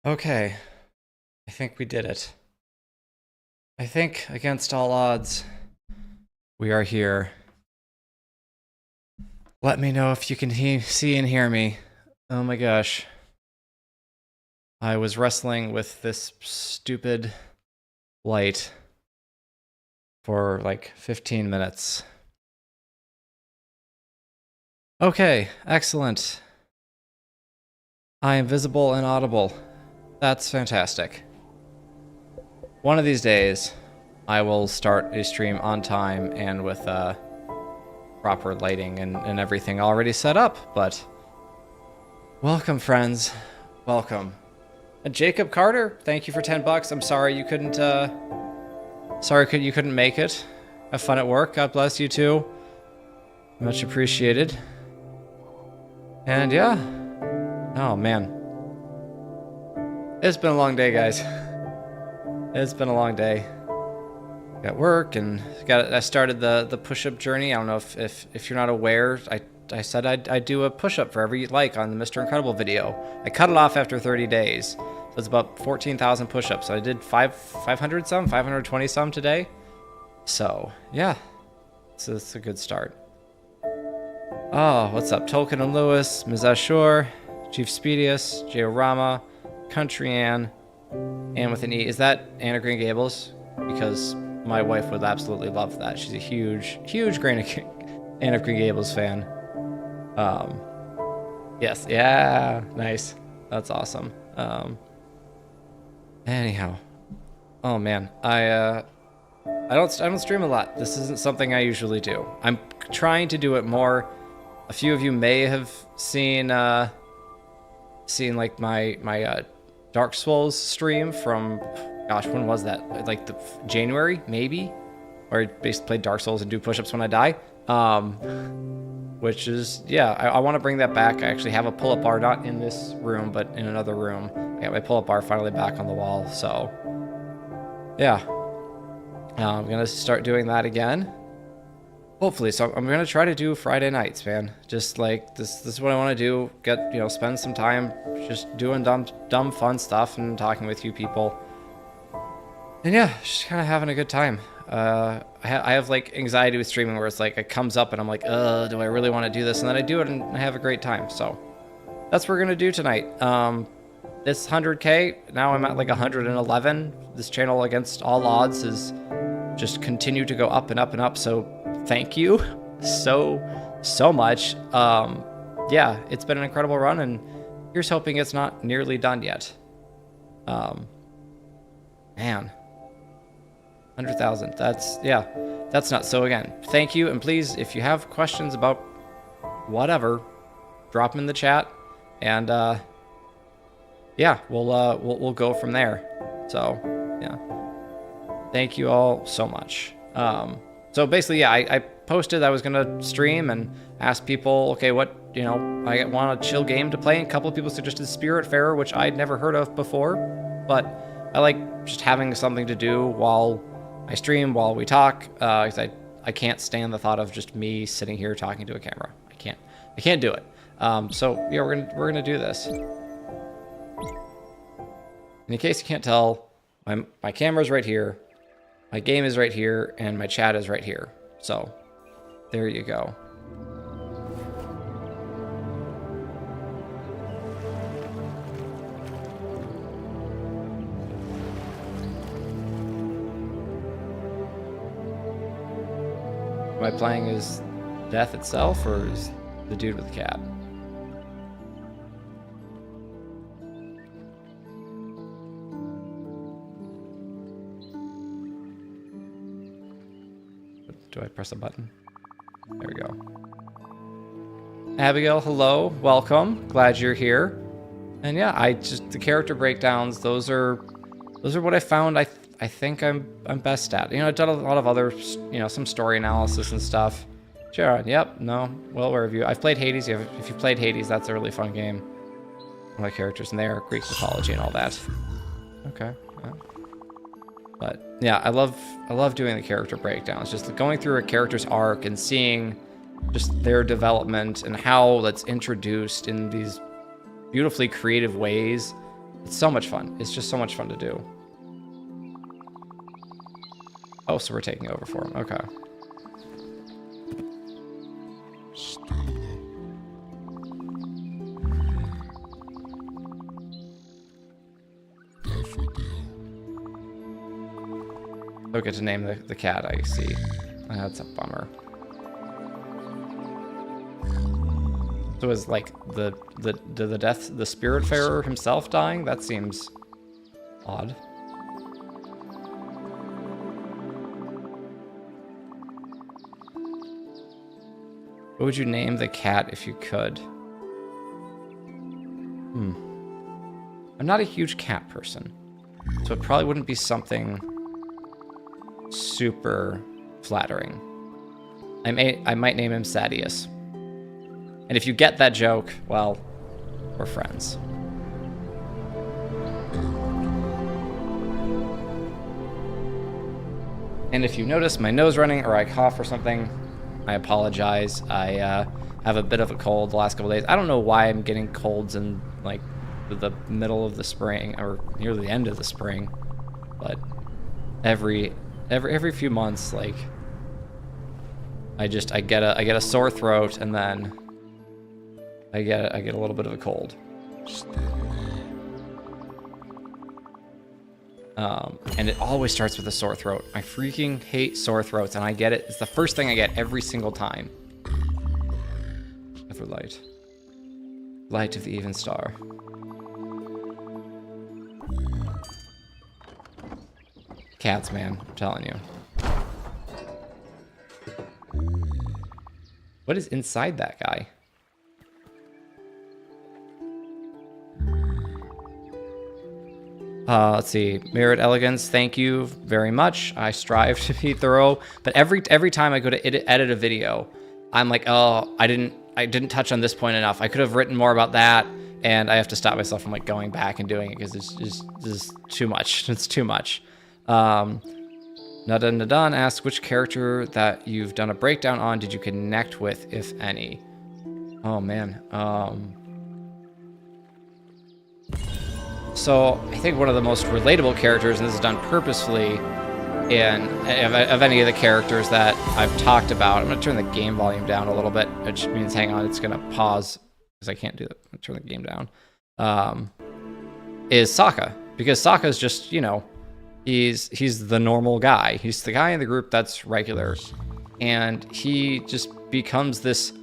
Okay, I think we did it. I think, against all odds, we are here. Let me know if you can see and hear me. Oh my gosh. I was wrestling with this stupid light for like 15 minutes. Okay, excellent. I am visible and audible. That's fantastic. One of these days, I will start a stream on time and with proper lighting and everything already set up, but welcome, friends. Welcome. And Jacob Carter, thank you for $10. I'm sorry you couldn't you couldn't make it. Have fun at work. God bless you too. Much appreciated. And yeah. Oh man. It's been a long day, guys. It's been a long day. Got work and I started the push-up journey. I don't know if you're not aware. I said I'd do a push-up for every like on the Mr. Incredible video. I cut it off after 30 days. So it's about 14,000 push-ups. So I did 500 some, 520 some today. So yeah, it's a good start. Oh, what's up? Tolkien and Lewis, Ms. Ashur, Chief Speedius, Georama, Country Ann, and with an E. Is that Anna Green Gables? Because my wife would absolutely love that. She's a huge Anna Green Gables fan. Yes, yeah, nice. That's awesome. Anyhow, oh man, I don't stream a lot. This isn't something I usually do. I'm trying to do it more. A few of you may have seen like my Dark Souls stream from, gosh, when was that? Like the January, maybe? Where I basically play Dark Souls and do push-ups when I die. Which is, yeah, I want to bring that back. I actually have a pull-up bar, not in this room, but in another room. I got my pull-up bar finally back on the wall, so yeah. I'm going to start doing that again. Hopefully, so I'm going to try to do Friday nights, man. Just like, this is what I want to do. Spend some time just doing dumb fun stuff and talking with you people. And yeah, just kind of having a good time. I have like anxiety with streaming where it's like, it comes up and I'm like, do I really want to do this? And then I do it and I have a great time. So that's what we're going to do tonight. This 100K, now I'm at like 111. This channel, against all odds, is just continue to go up and up and up. So thank you so much. Yeah, it's been an incredible run, and here's hoping it's not nearly done yet. Man, 100,000. That's nuts. So again, thank you, and please, if you have questions about whatever, drop them in the chat, and yeah, we'll go from there. So yeah, thank you all so much. So basically, yeah, I posted I was gonna stream and ask people, okay, what, I want a chill game to play. And a couple of people suggested Spiritfarer, which I'd never heard of before, but I like just having something to do while I stream, while we talk. Because I can't stand the thought of just me sitting here talking to a camera. I can't do it. So yeah, we're gonna do this. In case you can't tell, my camera's right here. My game is right here, and my chat is right here. So, there you go. Am I playing as death itself, or is the dude with the cat? Do I press a button? There we go. Abigail, hello, welcome. Glad you're here. And yeah, the character breakdowns, those are what I found I think I'm best at. I've done a lot of other, some story analysis and stuff. Sharon, yep, no, well aware of you. I've played Hades. If you played Hades, that's a really fun game. All my characters in there, Greek mythology and all that. Okay. Yeah. But yeah, I love doing the character breakdowns, just going through a character's arc and seeing just their development and how that's introduced in these beautifully creative ways It's so much fun. It's just so much fun to do. Oh, so we're taking over for him. Okay. Don't get to name the cat, I see. That's a bummer. So is like the Spiritfarer himself dying? That seems odd. What would you name the cat if you could? I'm not a huge cat person, so it probably wouldn't be something super flattering. I might name him Sadius. And if you get that joke, well, we're friends. And if you notice my nose running or I cough or something, I apologize. I have a bit of a cold the last couple days. I don't know why I'm getting colds in like the middle of the spring or near the end of the spring, but every few months, like I get a sore throat and then I get a little bit of a cold. And it always starts with a sore throat. I freaking hate sore throats, and I get it. It's the first thing I get every single time. Other light. Light of the even star. Cats, man. I'm telling you. What is inside that guy? Let's see. Merit Elegance, thank you very much. I strive to be thorough, but every time I go to edit a video, I'm like, oh, I didn't touch on this point enough. I could have written more about that, and I have to stop myself from like going back and doing it because it's just too much. It's too much. Nadan asks, which character that you've done a breakdown on did you connect with, if any? Oh man. So I think one of the most relatable characters, and this is done purposefully, and of any of the characters that I've talked about, I'm going to turn the game volume down a little bit, which means, hang on, it's going to pause because I can't do that. I'm turn the game down. Is Sokka, because Sokka's just, you know, he's the normal guy. He's the guy in the group that's regular, and he just becomes this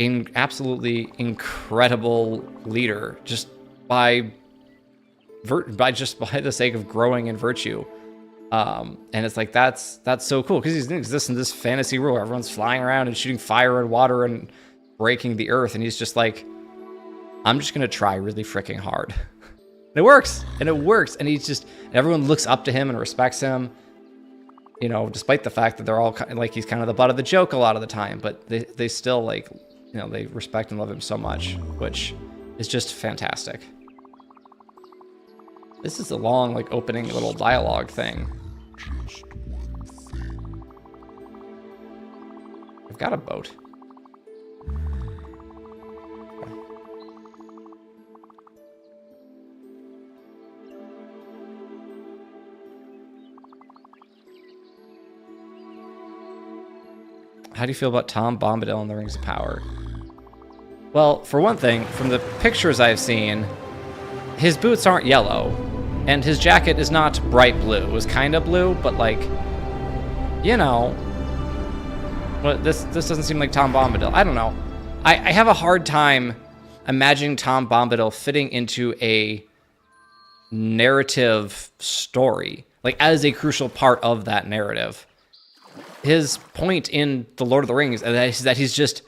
absolutely incredible leader just by the sake of growing in virtue. And it's like that's so cool because he exists in this fantasy world where everyone's flying around and shooting fire and water and breaking the earth, and he's just like, I'm just gonna try really freaking hard. And it works, and he's just, everyone looks up to him and respects him, you know, despite the fact that they're all like, he's kind of the butt of the joke a lot of the time, but they still, like, you know, they respect and love him so much, which is just fantastic. This is a long, like, opening little dialogue thing. I've got a boat. How do you feel about Tom Bombadil in The Rings of Power? Well, for one thing, from the pictures I've seen, his boots aren't yellow, and his jacket is not bright blue. It was kind of blue, but, like, you know, but this doesn't seem like Tom Bombadil. I don't know. I have a hard time imagining Tom Bombadil fitting into a narrative story, like, as a crucial part of that narrative. His point in The Lord of the Rings is that he's just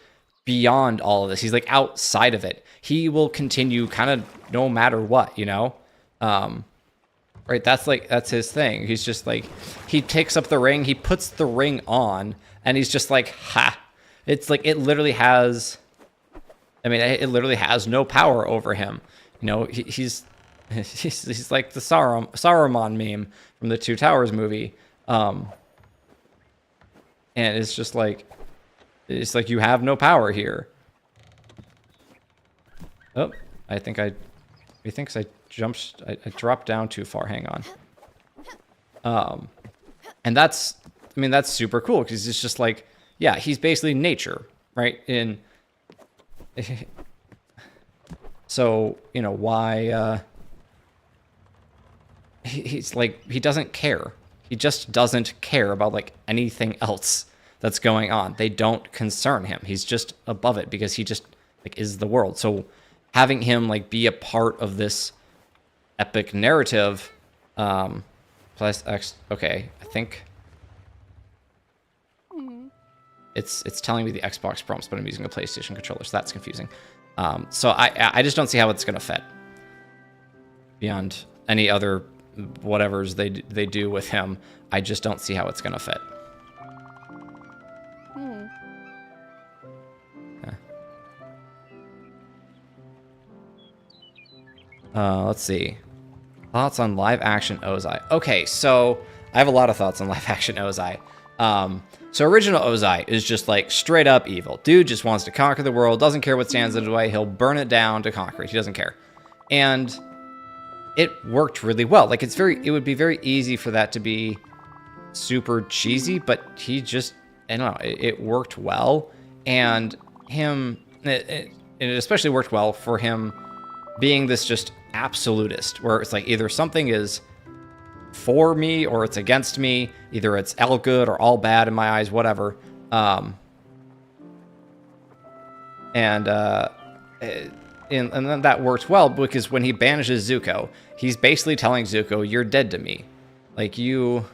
beyond all of this. He's, like, outside of it. He will continue kind of no matter what, you know? Right, that's his thing. He's just like, he takes up the ring, he puts the ring on, and he's just like, ha. It's like, it literally has no power over him. You know, he's like the Saruman meme from the Two Towers movie. And it's just like, you have no power here. Oh, I think I you think? 'Cause I dropped down too far. Hang on. And that's, I mean, that's super cool because it's just like, yeah, he's basically nature, right? So, you know, why, he's like, he doesn't care. He just doesn't care about like anything else that's going on. They don't concern him. He's just above it because he just like is the world. So having him like be a part of this epic narrative, plus X, okay, I think it's telling me the Xbox prompts, but I'm using a PlayStation controller, so that's confusing. So I just don't see how it's gonna fit beyond any other whatevers they do with him. I just don't see how it's gonna fit. Let's see. Thoughts on live action Ozai. Okay, so I have a lot of thoughts on live action Ozai. So original Ozai is just like straight up evil. Dude just wants to conquer the world, doesn't care what stands in his way. He'll burn it down to conquer it. He doesn't care. And it worked really well. Like it would be very easy for that to be super cheesy, but he just, I don't know, it worked well. And it especially worked well for him being this just absolutist, where it's like either something is for me or it's against me, either it's all good or all bad in my eyes, whatever. And then that worked well because when he banishes Zuko, he's basically telling Zuko, "You're dead to me." Like you.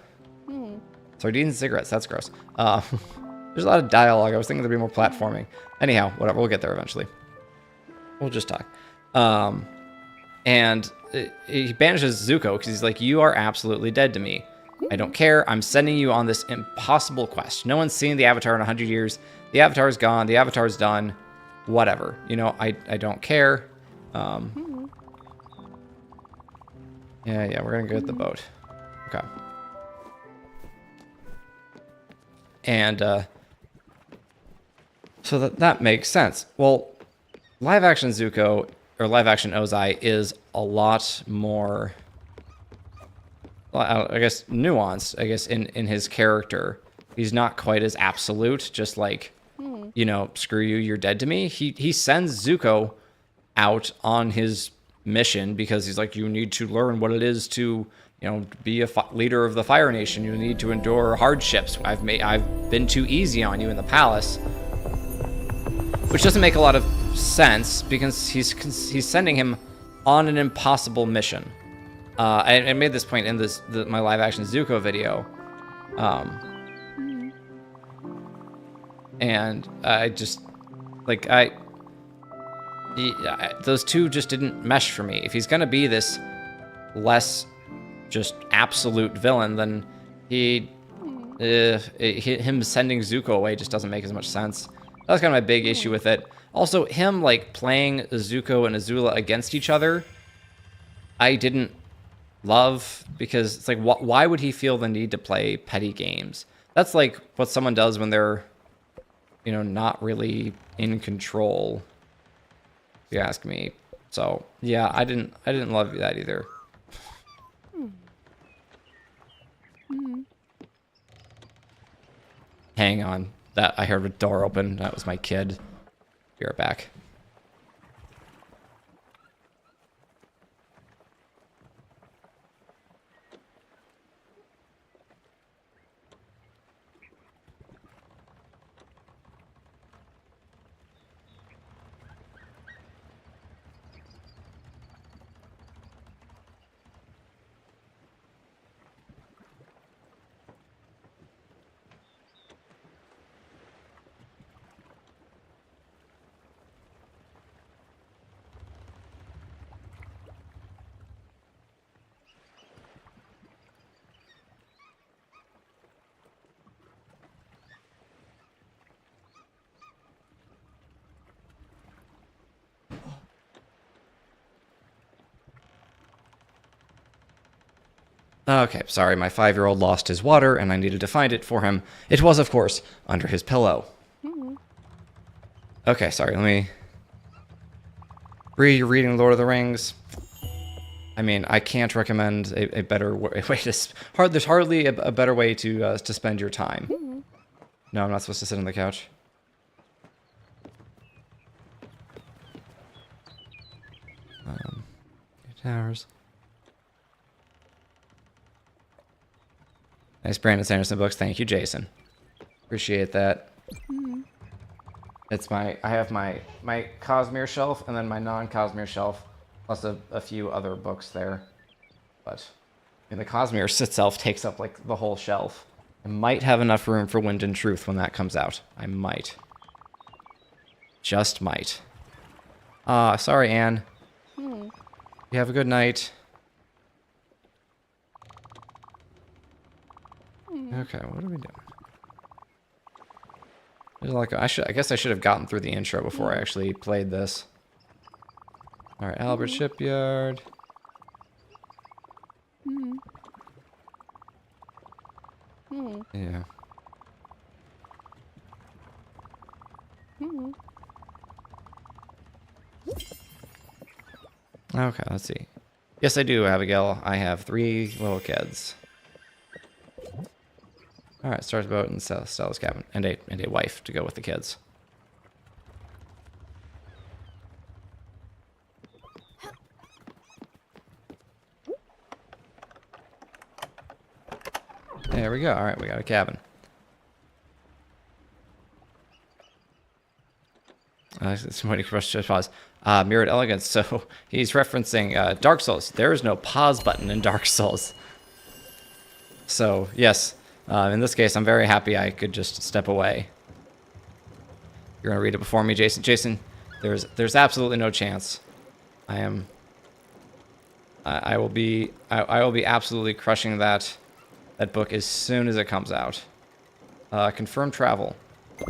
Sardines and cigarettes. That's gross. There's a lot of dialogue. I was thinking there'd be more platforming. Anyhow, whatever. We'll get there eventually. We'll just talk. And he banishes Zuko because he's like, "You are absolutely dead to me. I don't care. I'm sending you on this impossible quest. No one's seen the Avatar in 100 years. The Avatar's gone. The Avatar's done. Whatever. You know, I don't care." Yeah, we're gonna go get the boat. Okay. And so that makes sense. Well, live action Zuko or live action Ozai is a lot more, I guess, nuanced, I guess, in his character. He's not quite as absolute, just like, you know, screw you, you're dead to me. He sends Zuko out on his mission because he's like, you need to learn what it is to, you know, be a leader of the Fire Nation. You need to endure hardships. I've been too easy on you in the palace, which doesn't make a lot of sense because he's sending him on an impossible mission. I made this point in my live action Zuko video, and I just like those two just didn't mesh for me. If he's gonna be this less just absolute villain, then him sending Zuko away just doesn't make as much sense. That's kind of my big issue with it. Also, him like playing Zuko and Azula against each other, I didn't love, because it's like, why would he feel the need to play petty games? That's like what someone does when they're, you know, not really in control, if you ask me. So yeah, I didn't love that either. Hang on, that I heard a door open. That was my kid. Be right back. Okay, sorry, my 5-year-old lost his water, and I needed to find it for him. It was, of course, under his pillow. Okay, sorry, let me... You're reading Lord of the Rings. I mean, I can't recommend a better way to... There's hardly a better way to spend your time. No, I'm not supposed to sit on the couch. Towers. Nice Brandon Sanderson books. Thank you, Jason. Appreciate that. It's I have my Cosmere shelf and then my non-Cosmere shelf, plus a few other books there. But the Cosmere itself takes up like the whole shelf. I might have enough room for Wind and Truth when that comes out. I might. Just might. Sorry, Anne. You have a good night. Okay, what are we doing? There's like I guess I should have gotten through the intro before I actually played this. All right, Albert Shipyard. Yeah. Okay, let's see. Yes, I do, Abigail. I have 3 little kids. All right, Star's boat and Stella's cabin, and a wife to go with the kids. There we go. All right, we got a cabin. Somebody just pause. Mirrored Elegance. So he's referencing Dark Souls. There is no pause button in Dark Souls. So yes, in this case, I'm very happy I could just step away. You're gonna read it before me, Jason. Jason, there's absolutely no chance. I will be absolutely crushing that book as soon as it comes out. Confirm travel.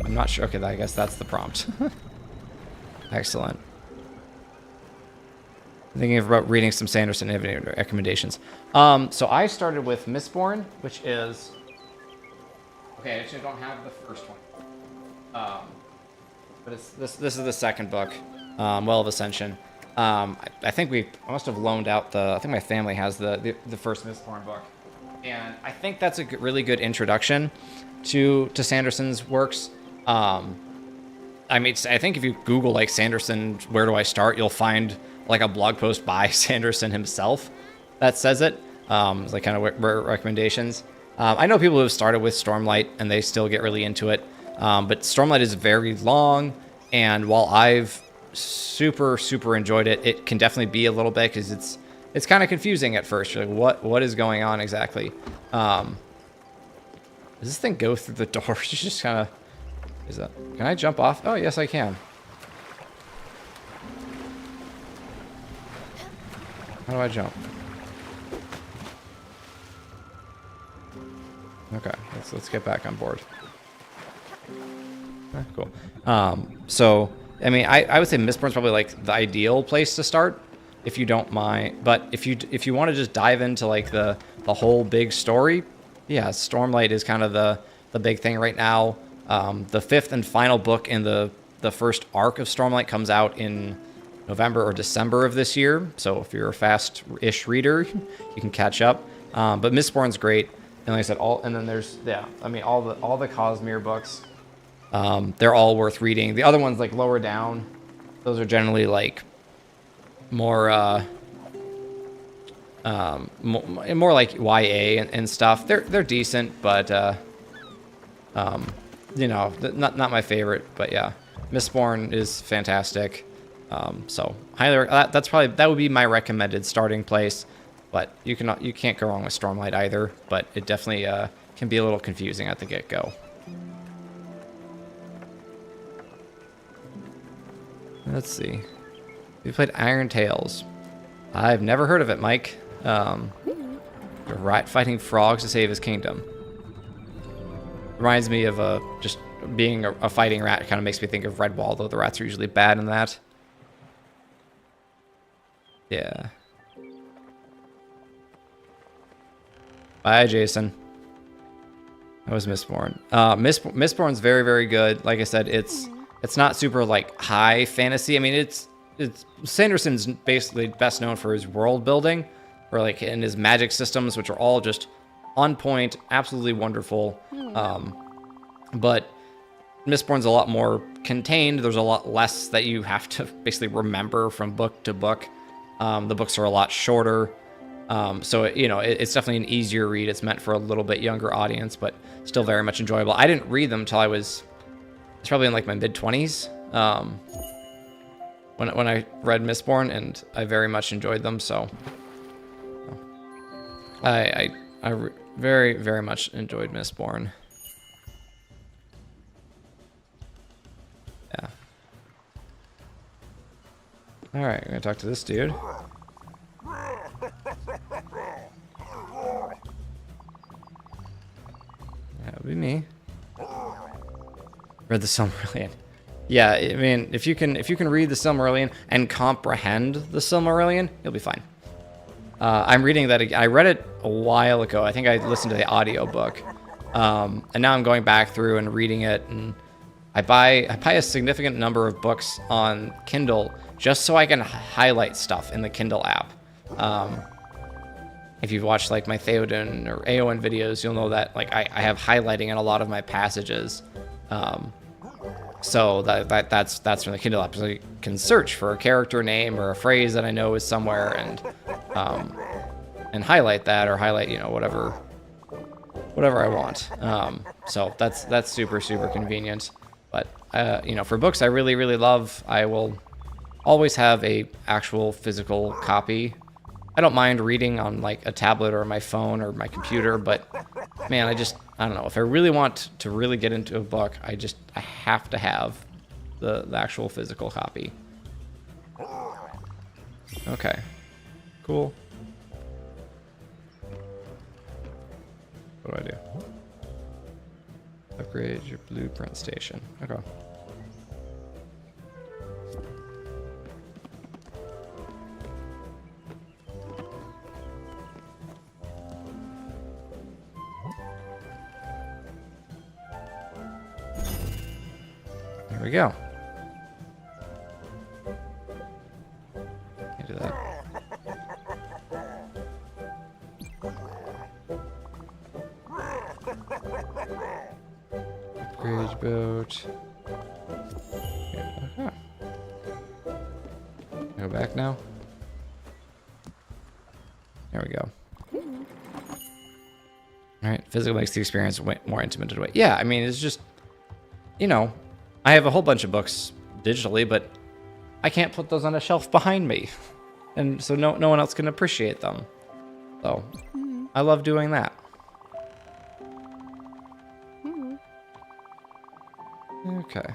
I'm not sure. Okay, I guess that's the prompt. Excellent. I'm thinking about reading some Sanderson recommendations. So I started with Mistborn, which is... Okay, I actually don't have the first one. But it's this is the second book, Well of Ascension. I think I must have loaned out I think my family has the first Mistborn book. And I think that's a really good introduction to Sanderson's works. I mean, I think if you Google like Sanderson, where do I start? You'll find like a blog post by Sanderson himself that says it. It's like kind of recommendations. I know people who have started with Stormlight and they still get really into it. But Stormlight is very long, and while I've super enjoyed it, it can definitely be a little bit because it's kind of confusing at first. You're like, what is going on exactly? Does this thing go through the doors? You just kind of... Can I jump off? Oh, yes, I can. How do I jump? Okay, let's get back on board. Okay, cool. So, I mean, I would say Mistborn's probably like the ideal place to start, if you don't mind. But if you want to just dive into like the whole big story, yeah, Stormlight is kind of the big thing right now. The 5th and final book in the first arc of Stormlight comes out in November or December of this year. So if you're a fast-ish reader, you can catch up. But Mistborn's great, and like I said, all the Cosmere books, they're all worth reading. The other ones like lower down, those are generally like more like YA and stuff. They're decent, but you know, not my favorite, but yeah, Mistborn is fantastic. So that would be my recommended starting place. But you can't go wrong with Stormlight either. But it definitely can be a little confusing at the get-go. Let's see. We played Iron Tales. I've never heard of it, Mike. A rat fighting frogs to save his kingdom. Reminds me of just being a fighting rat. Kind of makes me think of Redwall, though the rats are usually bad in that. Yeah. Bye, Jason. That was Mistborn. Mistborn's very good. Like I said, it's not super like high fantasy. I mean, it's Sanderson's basically best known for his world building. or like in his magic systems, which are all just on point, absolutely wonderful. But Mistborn's a lot more contained. There's a lot less that you have to basically remember from book to book. The books are a lot shorter. So, it's definitely an easier read. It's meant for a little bit younger audience, but still very much enjoyable. I didn't read them until it's probably in like my mid-20s when I read Mistborn, and I very much enjoyed them. So I very, very much enjoyed Mistborn. Yeah. All right, I'm gonna talk to this dude. That would be me. Read the Silmarillion. Yeah, I mean, if you can read the Silmarillion and comprehend the Silmarillion, you'll be fine. I'm reading that. I read it a while ago. I think I listened to the audiobook. And now I'm going back through and reading it, and I buy a significant number of books on Kindle just so I can highlight stuff in the Kindle app. If you've watched like my Theoden or Aowen videos, you'll know that like I have highlighting in a lot of my passages. So that's from the Kindle app. So you can search for a character name or a phrase that I know is somewhere, and highlight that, or highlight whatever I want. So that's super convenient. But for books I really love, I will always have a actual physical copy. I don't mind reading on like a tablet or my phone or my computer, but man, I don't know. If I really want to really get into a book, I have to have the actual physical copy. Okay. Cool. What do I do? Upgrade your blueprint station. Okay. There we go. Can't do that. Upgrade boat. Okay. Go back now. There we go. All right. Physical makes the experience more intimate in a way. Yeah, I mean, it's just, I have a whole bunch of books digitally, but I can't put those on a shelf behind me. And so no one else can appreciate them. So I love doing that. Okay.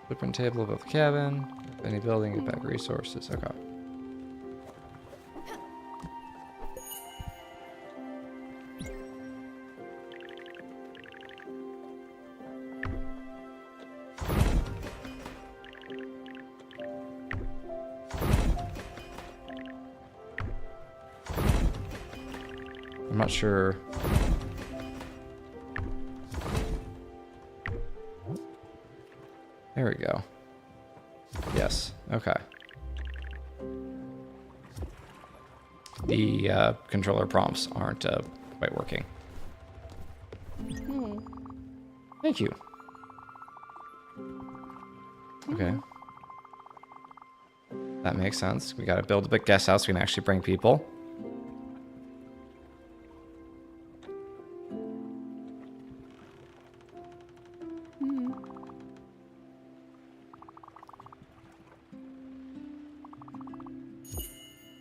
Blueprint table above the cabin. If any building, get back resources. Okay. I'm not sure. There we go. Yes. Okay. The controller prompts aren't quite working. Thank you. Okay. That makes sense. We gotta build a big guest house so we can actually bring people.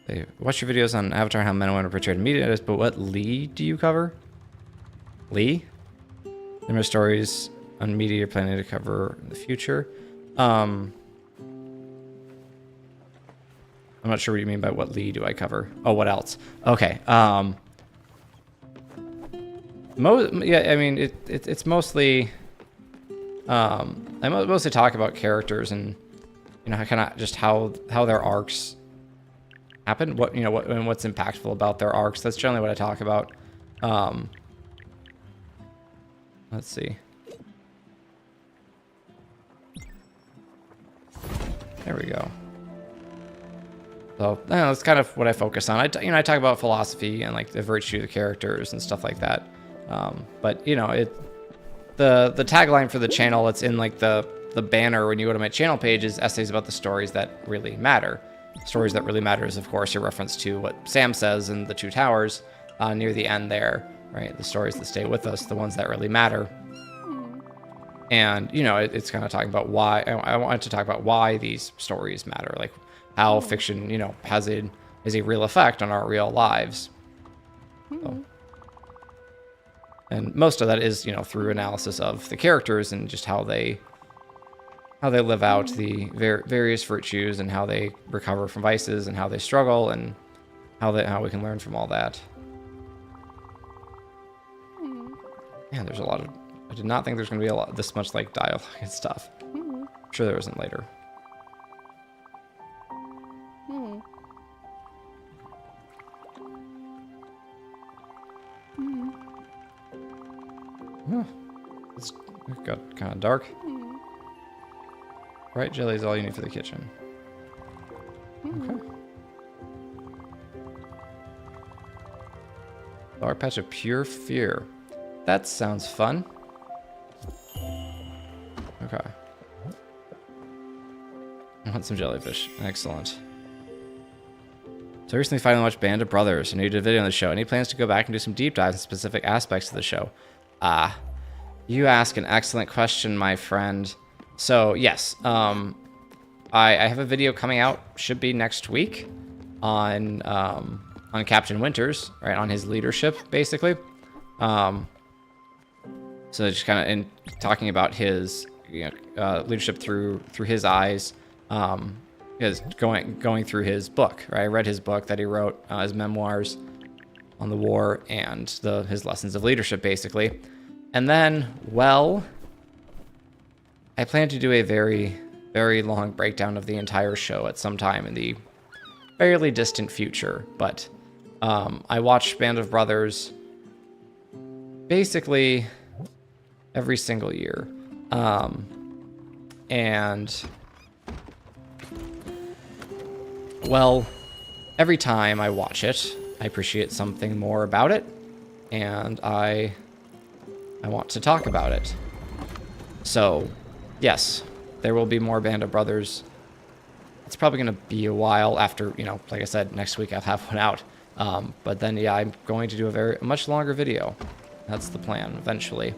Hey, watch your videos on Avatar, how men and women are portrayed in media, but what Lee do you cover? Lee? Numerous stories on media you're planning to cover in the future. I'm not sure what you mean by what Lee do I cover. Oh, what else? Okay. Yeah, I mean, it's mostly, I mostly talk about characters and, kind of just how their arcs happen, what's impactful about their arcs. That's generally what I talk about. Let's see. There we go. So that's kind of what I focus on. I talk about philosophy and like the virtue of the characters and stuff like that. But you know, the tagline for the channel, it's in like the banner when you go to my channel page, is essays about the stories that really matter. Stories that really matter is, of course, a reference to what Sam says in The Two Towers near the end there, right? The stories that stay with us, the ones that really matter. And, you know, it's kind of talking about why, I wanted to talk about why these stories matter, like how fiction, you know, has a real effect on our real lives. So, and most of that is, you know, through analysis of the characters and just how they live out the various virtues and how they recover from vices and how they struggle and how we can learn from all that. Man, there's a lot of... I did not think there's going to be this much like dialogue and stuff. I'm sure there isn't later. It's got kind of dark. Bright jelly is all you need for the kitchen. Okay. Dark patch of pure fear. That sounds fun. Okay. I want some jellyfish. Excellent. So I recently finally watched Band of Brothers. I know you did a video on the show. Any plans to go back and do some deep dives in specific aspects of the show? You ask an excellent question, my friend. So yes, I have a video coming out, should be next week, on Captain Winters, right, on his leadership, basically. So just kind of in talking about his leadership through his eyes, is going through his book, right? I read his book that he wrote, his memoirs on the war and his lessons of leadership, basically. And then, well, I plan to do a very, very long breakdown of the entire show at some time in the fairly distant future. But I watch Band of Brothers basically every single year. And, well, every time I watch it, I appreciate something more about it. And I want to talk about it. So, yes, there will be more Band of Brothers. It's probably going to be a while after, you know, like I said, next week I'll have one out. But then, yeah, I'm going to do a much longer video. That's the plan, eventually.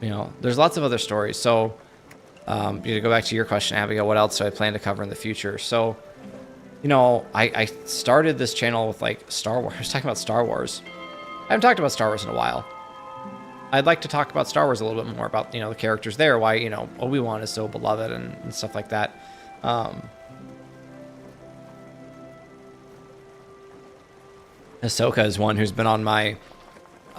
You know, there's lots of other stories. So, to go back to your question, Abigail, what else do I plan to cover in the future? So, you know, I started this channel with, like, Star Wars. I was talking about Star Wars. I haven't talked about Star Wars in a while. I'd like to talk about Star Wars a little bit more, about, you know, the characters there, why, you know, Obi-Wan is so beloved and stuff like that. Ahsoka is one who's been on my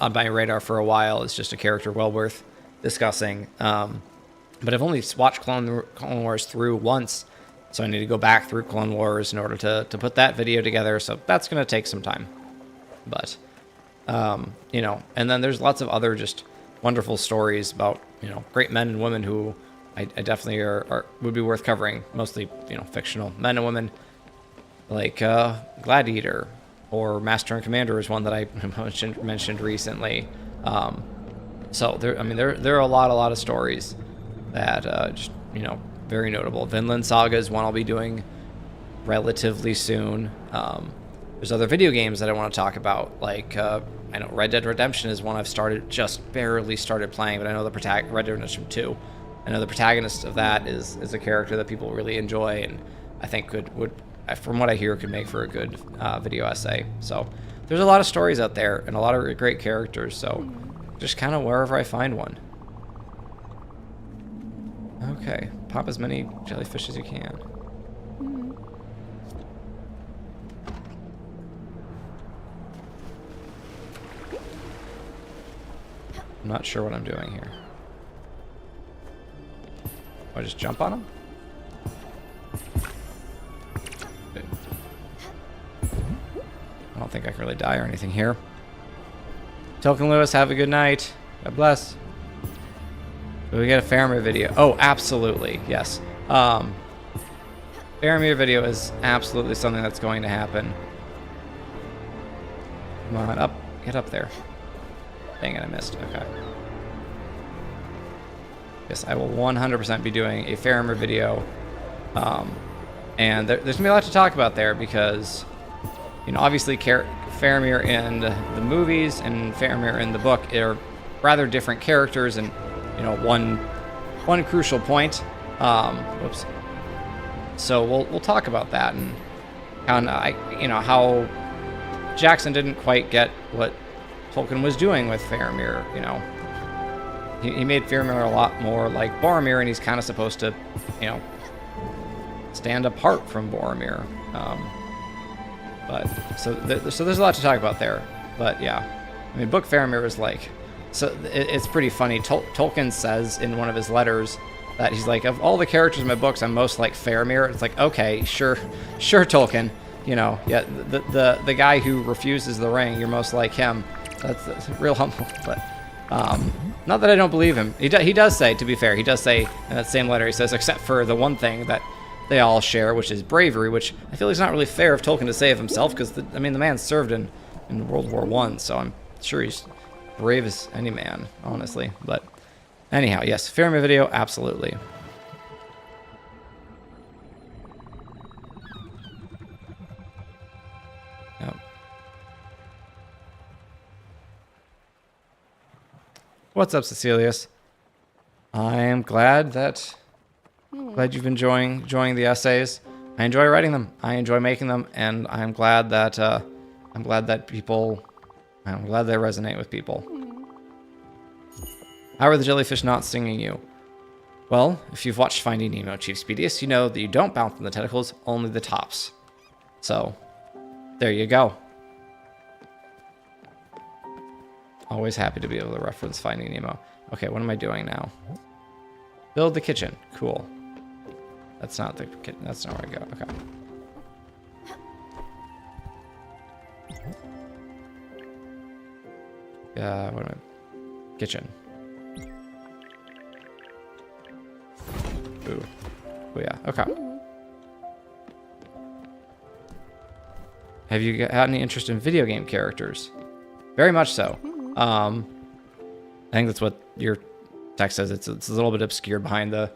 radar for a while. It's just a character well worth discussing. But I've only watched Clone Wars through once, so I need to go back through Clone Wars in order to put that video together. So that's going to take some time. But you know, and then there's lots of other just wonderful stories about, you know, great men and women who I definitely would be worth covering. Mostly, you know, fictional men and women, like Gladiator or Master and Commander is one that I mentioned recently. So there are a lot of stories that just, you know, very notable. Vinland Saga is one I'll be doing relatively soon. There's other video games that I want to talk about, like I know Red Dead Redemption is one I've just barely started playing, but I know Red Dead Redemption 2. I know the protagonist of that is a character that people really enjoy, and I think would from what I hear could make for a good video essay. So there's a lot of stories out there and a lot of great characters. So just kind of wherever I find one. Okay, pop as many jellyfish as you can. I'm not sure what I'm doing here. Do I just jump on them? Good. I don't think I can really die or anything here. Tolkien Lewis, have a good night. God bless. Will we get a Faramir video? Oh, absolutely, yes. Faramir video is absolutely something that's going to happen. Come on, up. Get up there. Dang it, I missed. Okay. Yes, I will 100% be doing a Faramir video. And there's going to be a lot to talk about there because, you know, obviously Faramir in the movies and Faramir in the book are rather different characters, and, you know, one crucial point. Whoops. So we'll talk about that and how Jackson didn't quite get what Tolkien was doing with Faramir. You know, he made Faramir a lot more like Boromir, and he's kind of supposed to, you know, stand apart from Boromir. So there's a lot to talk about there. But yeah, I mean, Book Faramir is like, so it's pretty funny. Tolkien says in one of his letters that he's like, of all the characters in my books, I'm most like Faramir. It's like, okay, sure, Tolkien. You know, yeah, the guy who refuses the ring, you're most like him. That's real humble. But not that I don't believe him. He does say, to be fair, he does say in that same letter, he says, except for the one thing that they all share, which is bravery, which I feel is not really fair of Tolkien to say of himself, because the man served in World War I, so I'm sure he's brave as any man, honestly. But anyhow, yes, Faramir video, absolutely. Yep. What's up, Cecilius? I am glad you've been enjoying the essays. I enjoy writing them. I enjoy making them, and I'm glad that they resonate with people. How are the jellyfish not stinging you? Well, if you've watched Finding Nemo, Chief Speedius, you know that you don't bounce on the tentacles, only the tops. So, there you go. Always happy to be able to reference Finding Nemo. Okay, what am I doing now? Build the kitchen. Cool. That's not the kitchen. That's not where I go. Okay. What am I? Kitchen. Ooh. Oh yeah. Okay. Have you had any interest in video game characters? Very much so. I think that's what your text says. It's a little bit obscured behind the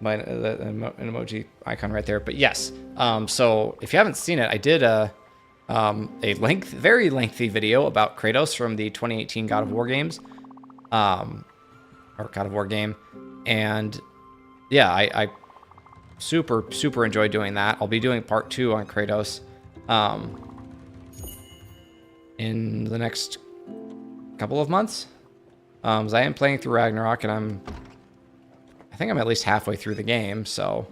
emoji icon right there. But yes. So if you haven't seen it, I did a very lengthy video about Kratos from the 2018 God of War games, or God of War game, and yeah, I super enjoyed doing that. I'll be doing part 2 on Kratos in the next couple of months. As I am playing through Ragnarok, and I think I'm at least halfway through the game, so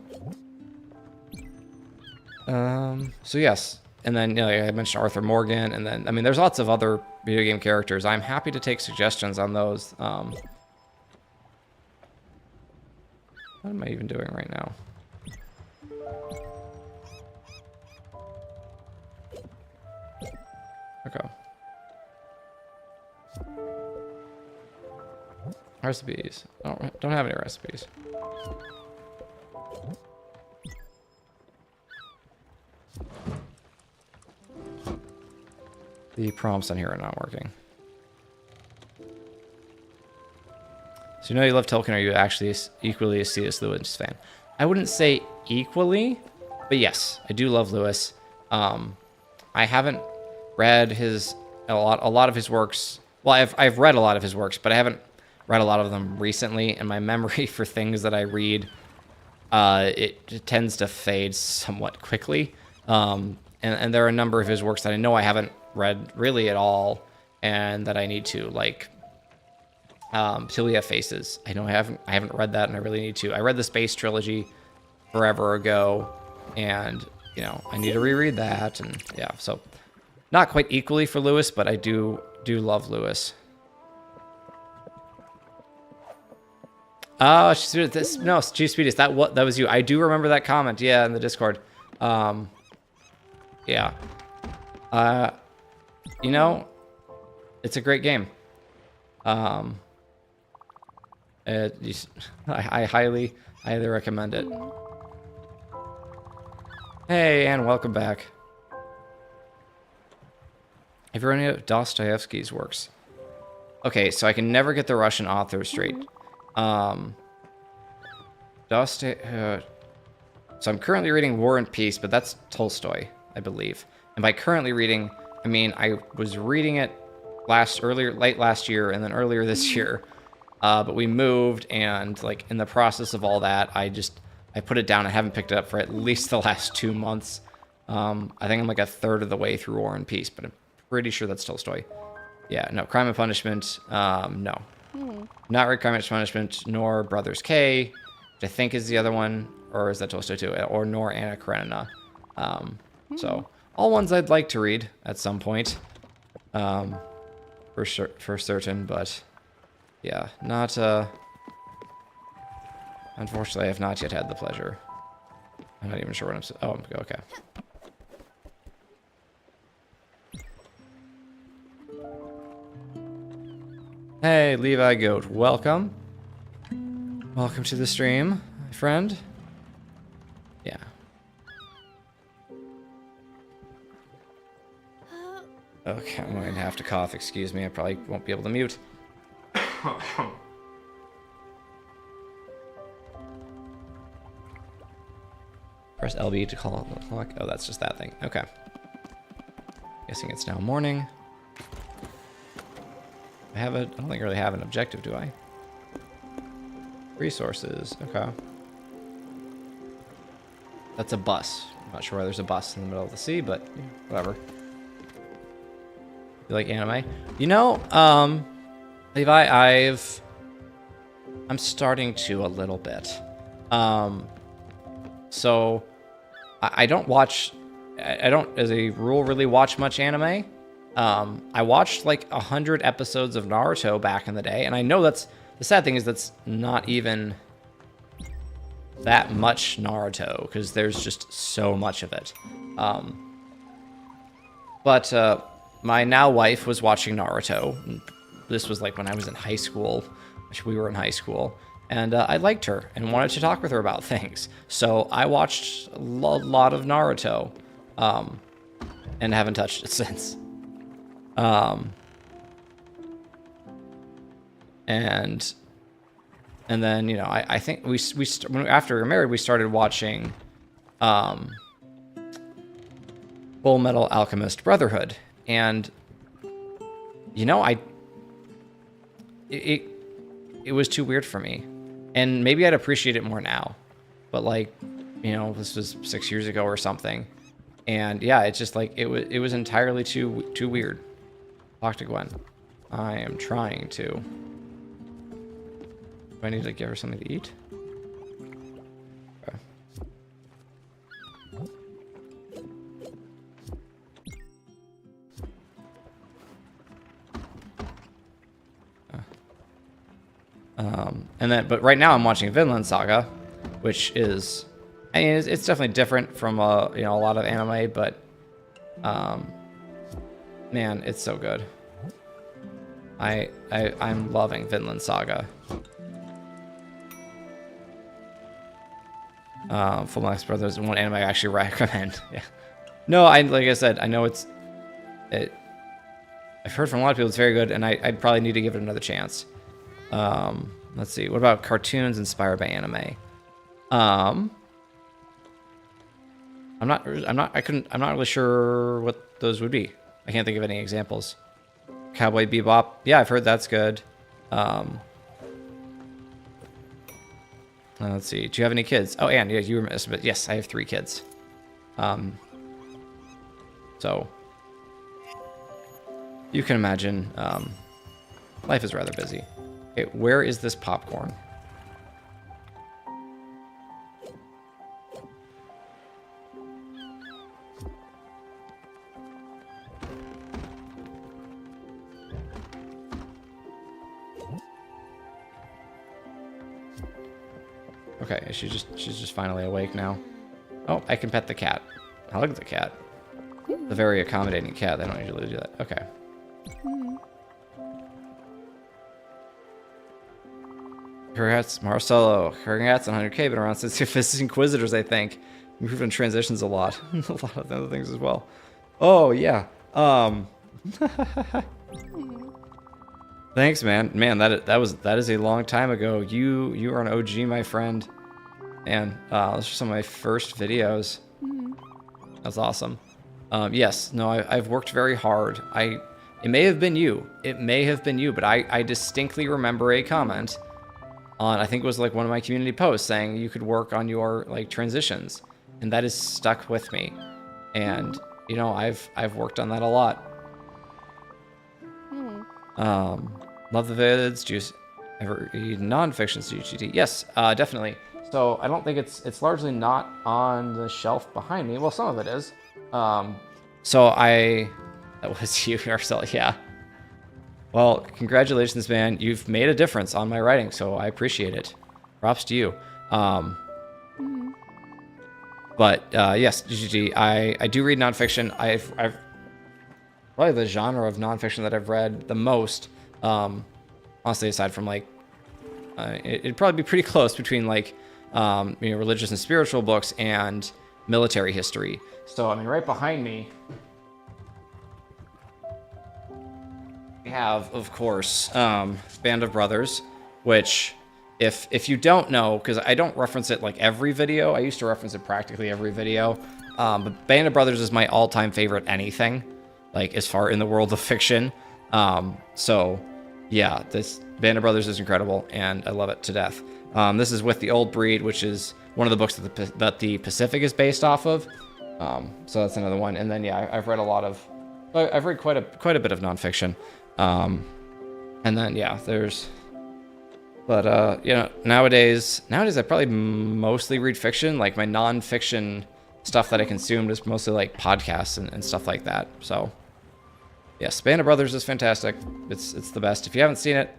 yes. And then, you know, I mentioned Arthur Morgan, and then, I mean, there's lots of other video game characters. I'm happy to take suggestions on those. What am I even doing right now? Okay. Recipes. Don't have any recipes. The prompts on here are not working. So you know you love Tolkien, are you actually equally a C.S. Lewis fan? I wouldn't say equally, but yes, I do love Lewis. I haven't read a lot of his works. Well, I've read a lot of his works, but I haven't read a lot of them recently, and my memory for things that I read, it tends to fade somewhat quickly. And there are a number of his works that I know I haven't read really at all, and that I need to, like Till We Have Faces. I know I haven't read that, and I really need to. I read the Space Trilogy forever ago, and you know, I need to reread that, and yeah, so not quite equally for Lewis, but I do love Lewis. Oh, no, Chief Speedius, that was you. I do remember that comment, yeah, in the Discord. Yeah. You know, it's a great game. I highly recommend it. Hey, and welcome back. Have you read any of Dostoevsky's works? Okay, so I can never get the Russian author straight. So I'm currently reading War and Peace, but that's Tolstoy, I believe. And by currently reading, I mean I was reading it late last year and then earlier this year. But we moved, and like in the process of all that, I put it down. I haven't picked it up for at least the last 2 months. I think I'm like a third of the way through War and Peace, but I'm pretty sure that's Tolstoy. Yeah, no, Crime and Punishment, no. Not read Crime and Punishment, nor Brothers K, which I think is the other one, or is that Tolstoy too? Or nor Anna Karenina. So all ones I'd like to read at some point, for certain, but yeah, not, unfortunately, I have not yet had the pleasure. I'm not even sure what I'm saying. Oh, okay. Hey, Levi Goat, welcome. Welcome to the stream, my friend. Yeah. Okay, I'm going to have to cough. Excuse me, I probably won't be able to mute. Press LB to call the clock. Oh, that's just that thing. Okay. Guessing it's now morning. I don't think I really have an objective, do I? Resources. Okay. That's a bus. I'm not sure why there's a bus in the middle of the sea, but yeah, whatever. You like anime? You know, Levi, I'm starting to a little bit. So I don't watch, I don't, as a rule, really watch much anime. I watched like 100 episodes of Naruto back in the day, and I know the sad thing is that's not even that much Naruto, because there's just so much of it. But my now wife was watching Naruto. This was like when I was in high school, which we were in high school, and I liked her and wanted to talk with her about things. So I watched a lot of Naruto, and haven't touched it since. And then, you know, I think after we were married, we started watching, Full Metal Alchemist Brotherhood. And, you know, it was too weird for me. And maybe I'd appreciate it more now. But like, you know, this was 6 years ago or something. And yeah, it's just like, it was entirely too weird. Talk to Gwen. I am trying to. Do I need to give her something to eat? Okay. And then, but right now I'm watching Vinland Saga, which is, I mean, it's definitely different from you know, a lot of anime, but man, it's so good. I'm loving Vinland Saga. Full Metal Brothers is one anime I actually recommend. Yeah. No, like I said, I know I've heard from a lot of people it's very good, and I'd probably need to give it another chance. Let's see. What about cartoons inspired by anime? I'm not really sure what those would be. I can't think of any examples. Cowboy Bebop. Yeah, I've heard that's good. Let's see. Do you have any kids? Oh, Anne, yeah, you were missed, but yes, I have 3 kids. So you can imagine, life is rather busy. Okay, where is this popcorn? Okay, she's just finally awake now. Oh, I can pet the cat. I like the cat. The very accommodating cat. They don't usually do that. Okay. Congrats, Marcelo. Congrats on 100K. Been around since your Fist Inquisitors, I think. Improved on transitions a lot. A lot of other things as well. Oh yeah. Thanks, man. Man, that is a long time ago. You are an OG, my friend. And those are some of my first videos. That's awesome. Yes, no, I've worked very hard. It may have been you. It may have been you, but I distinctly remember a comment on, I think it was like one of my community posts saying you could work on your like transitions, and that is stuck with me. And you know, I've worked on that a lot. Love the vids. Do you ever read nonfiction CGT? Yes, definitely. So I don't think it's largely not on the shelf behind me. Well, some of it is. That was you, Marcel. Yeah. Well, congratulations, man. You've made a difference on my writing, so I appreciate it. Props to you. But yes, GGG. I do read nonfiction. I've probably the genre of nonfiction that I've read the most. Honestly, aside from like, it'd probably be pretty close between like, you know, religious and spiritual books and military history. So I mean, right behind me, we have, of course, Band of Brothers, which, if you don't know, because I don't reference it like every video, I used to reference it practically every video, but Band of Brothers is my all-time favorite anything, like as far in the world of fiction. So yeah, this Band of Brothers is incredible, and I love it to death. This is With the Old Breed, which is one of the books that the Pacific is based off of. So that's another one. And then yeah, I've read I've read quite a bit of nonfiction. And then yeah, you know, nowadays I probably mostly read fiction. Like my nonfiction stuff that I consumed is mostly like podcasts and stuff like that. So yes, Band of Brothers is fantastic. It's the best. If you haven't seen it,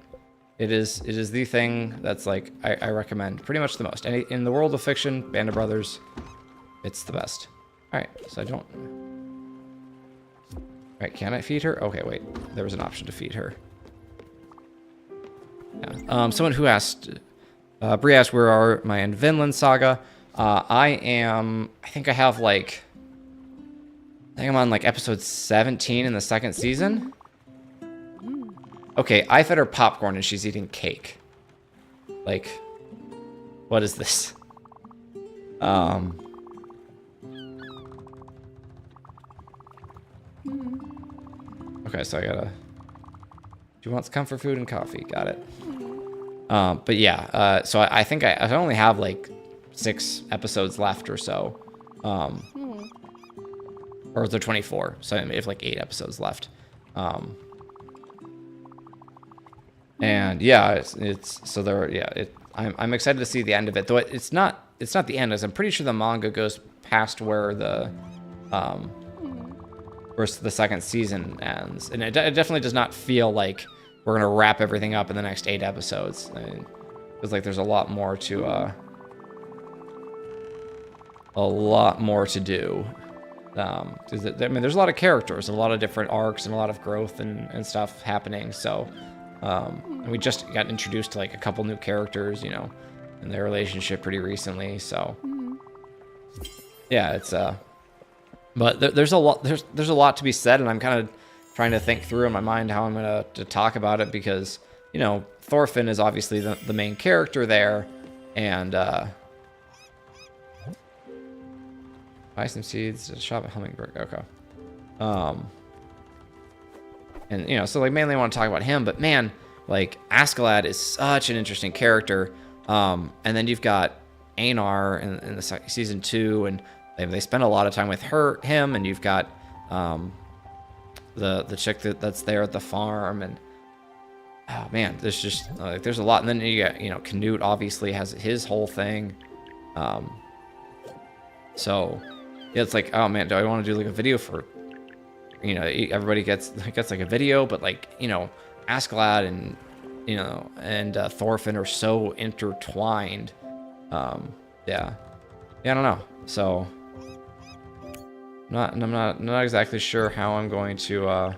it is the thing that's like I recommend pretty much the most. In the world of fiction, Band of Brothers, it's the best. All right, so I don't. All right, can I feed her? Okay, wait. There was an option to feed her. Yeah. Someone who asked, Brie asked, where are my in Vinland Saga? I think I'm on like episode 17 in the second season. Okay, I fed her popcorn and she's eating cake. Like, what is this? Okay, so I gotta. She wants comfort food and coffee. Got it. But yeah, so I think I only have like 6 episodes left or so. Or is there 24? So I have like 8 episodes left. And yeah, it's so there. Yeah, I'm excited to see the end of it. Though it's not the end, as I'm pretty sure the manga goes past where the second season ends, and it definitely does not feel like we're gonna wrap everything up in the next 8 episodes. I mean, it feels like there's a lot more to do. I mean, there's a lot of characters, a lot of different arcs, and a lot of growth and stuff happening. So, and we just got introduced to like a couple new characters, you know, and their relationship pretty recently. So, yeah, it's but there's a lot to be said, and I'm kind of trying to think through in my mind how I'm gonna talk about it, because you know, Thorfinn is obviously the main character there, and buy some seeds to shop at Hummingbird. Okay. And you know, so like mainly I want to talk about him, but man, like Askeladd is such an interesting character. And then you've got Einar in the season 2, and they spend a lot of time with him, and you've got the chick that's there at the farm, and oh man, there's just there's a lot. And then you got, you know, Canute obviously has his whole thing. So yeah, it's like, oh man, do I want to do like a video for, you know, everybody gets like a video, but like, you know, Askeladd and, you know, and Thorfinn are so intertwined. Yeah, I don't know. So I'm not exactly sure how I'm going to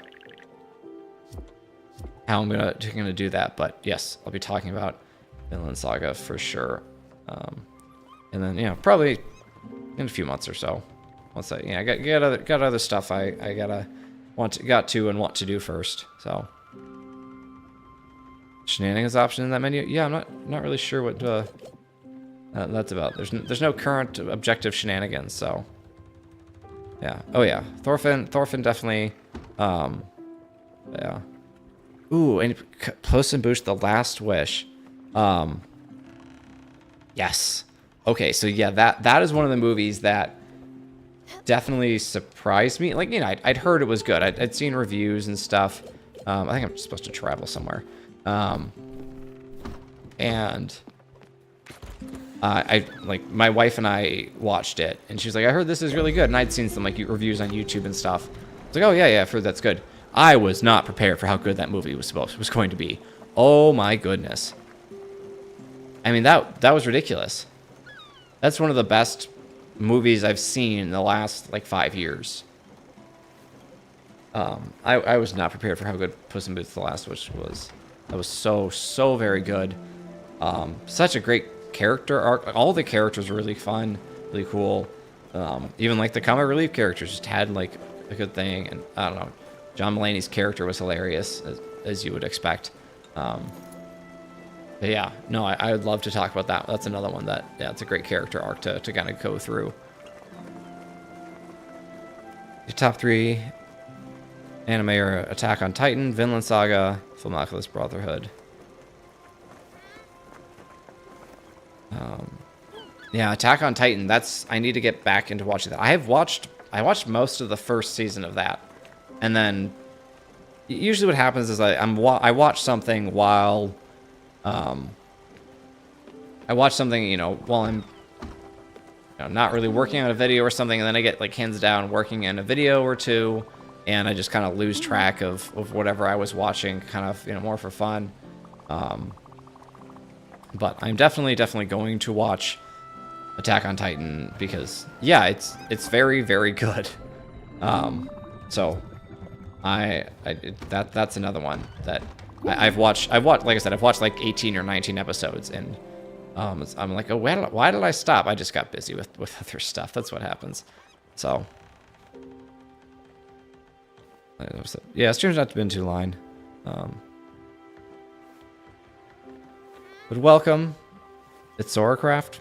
gonna do that, but yes, I'll be talking about Vinland Saga for sure. And then, you know, probably in a few months or so. Once I got other stuff I got to and want to do first. So shenanigans option in that menu. Yeah, I'm not really sure what that's about. There's no current objective shenanigans. So yeah. Oh yeah, Thorfinn definitely. Yeah. Ooh, and Puss in Boots: The Last Wish. Yes. Okay, so yeah, that is one of the movies that definitely surprised me. Like, you know, I'd heard it was good. I'd seen reviews and stuff. I think I'm supposed to travel somewhere. And I like my wife and I watched it, and she was like, "I heard this is really good," and I'd seen some like reviews on YouTube and stuff. It's like, "Oh yeah, I've heard that's good." I was not prepared for how good that movie was going to be. Oh my goodness. I mean, that was ridiculous. That's one of the best movies I've seen in the last like 5 years. I was not prepared for how good Puss in Boots: The Last Wish was. That was so very good. Such a great character arc. All the characters were really fun, really cool. Even like the comic relief characters just had like a good thing. And I don't know, John Mulaney's character was hilarious, as you would expect. But yeah, no, I would love to talk about that. That's another one that, yeah, it's a great character arc to kind of go through. Your top 3 anime are Attack on Titan, Vinland Saga, Fullmetal Brotherhood. Yeah, Attack on Titan. I need to get back into watching that. I watched most of the first season of that, and then usually what happens is I watch something while you know, while I'm, you know, not really working on a video or something, and then I get like hands down working in a video or two, and I just kind of lose track of whatever I was watching, kind of, you know, more for fun. But I'm definitely going to watch Attack on Titan because, yeah, it's very good. So that's another one that I've watched. Like I said, I've watched like 18 or 19 episodes, and I'm like, oh, why did I stop? I just got busy with other stuff. That's what happens. So yeah, stream's not been too long. But welcome. It's Soracraft.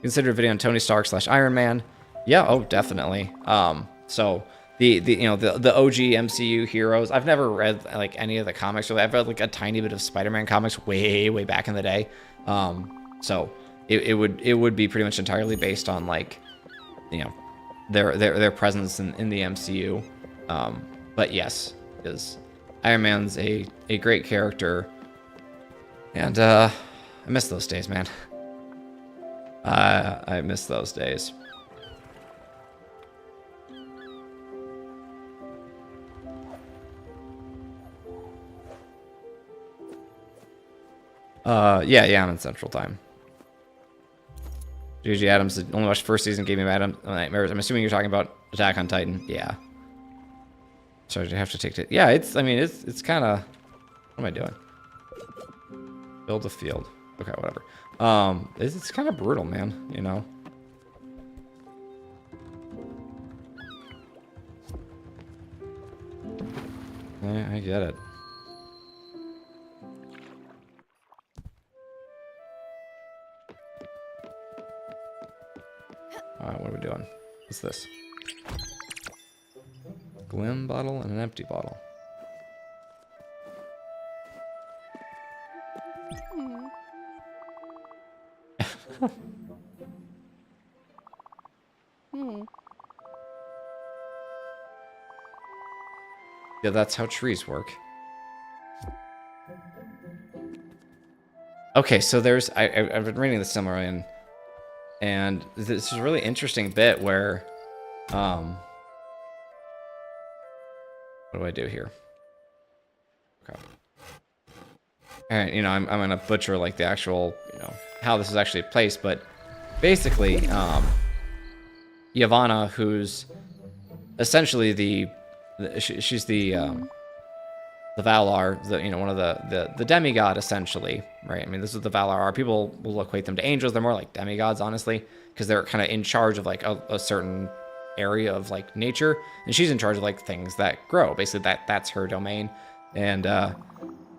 Consider a video on Tony Stark / Iron Man. Yeah, oh, definitely. So the you know, the OG MCU heroes. I've never read like any of the comics really. I've read like a tiny bit of Spider-Man comics way back in the day. So it would be pretty much entirely based on, like, you know, their presence in the MCU. But yes, because Iron Man's a great character. And I miss those days, man. I miss those days. Yeah, I'm in Central Time. GG Adams only watched first season, gave me nightmares. I'm assuming you're talking about Attack on Titan. Yeah. Sorry, I have to take it. Yeah, it's kind of. What am I doing? Build a field. Okay, whatever. It's kind of brutal, man. You know. I get it. Alright, what are we doing? What's this? Glim bottle and an empty bottle. Yeah, that's how trees work. Okay, so there's I've been reading the summary, and this is a really interesting bit where what do I do here? Okay. All right, you know, I'm gonna butcher like the actual, you know, how this is actually placed, but basically, Yavanna, who's essentially she's the the Valar, one of the demigod essentially, right? I mean, this is the Valar are. People will equate them to angels. They're more like demigods, honestly, because they're kind of in charge of like a certain area of like nature, and she's in charge of like things that grow. Basically, that's her domain, and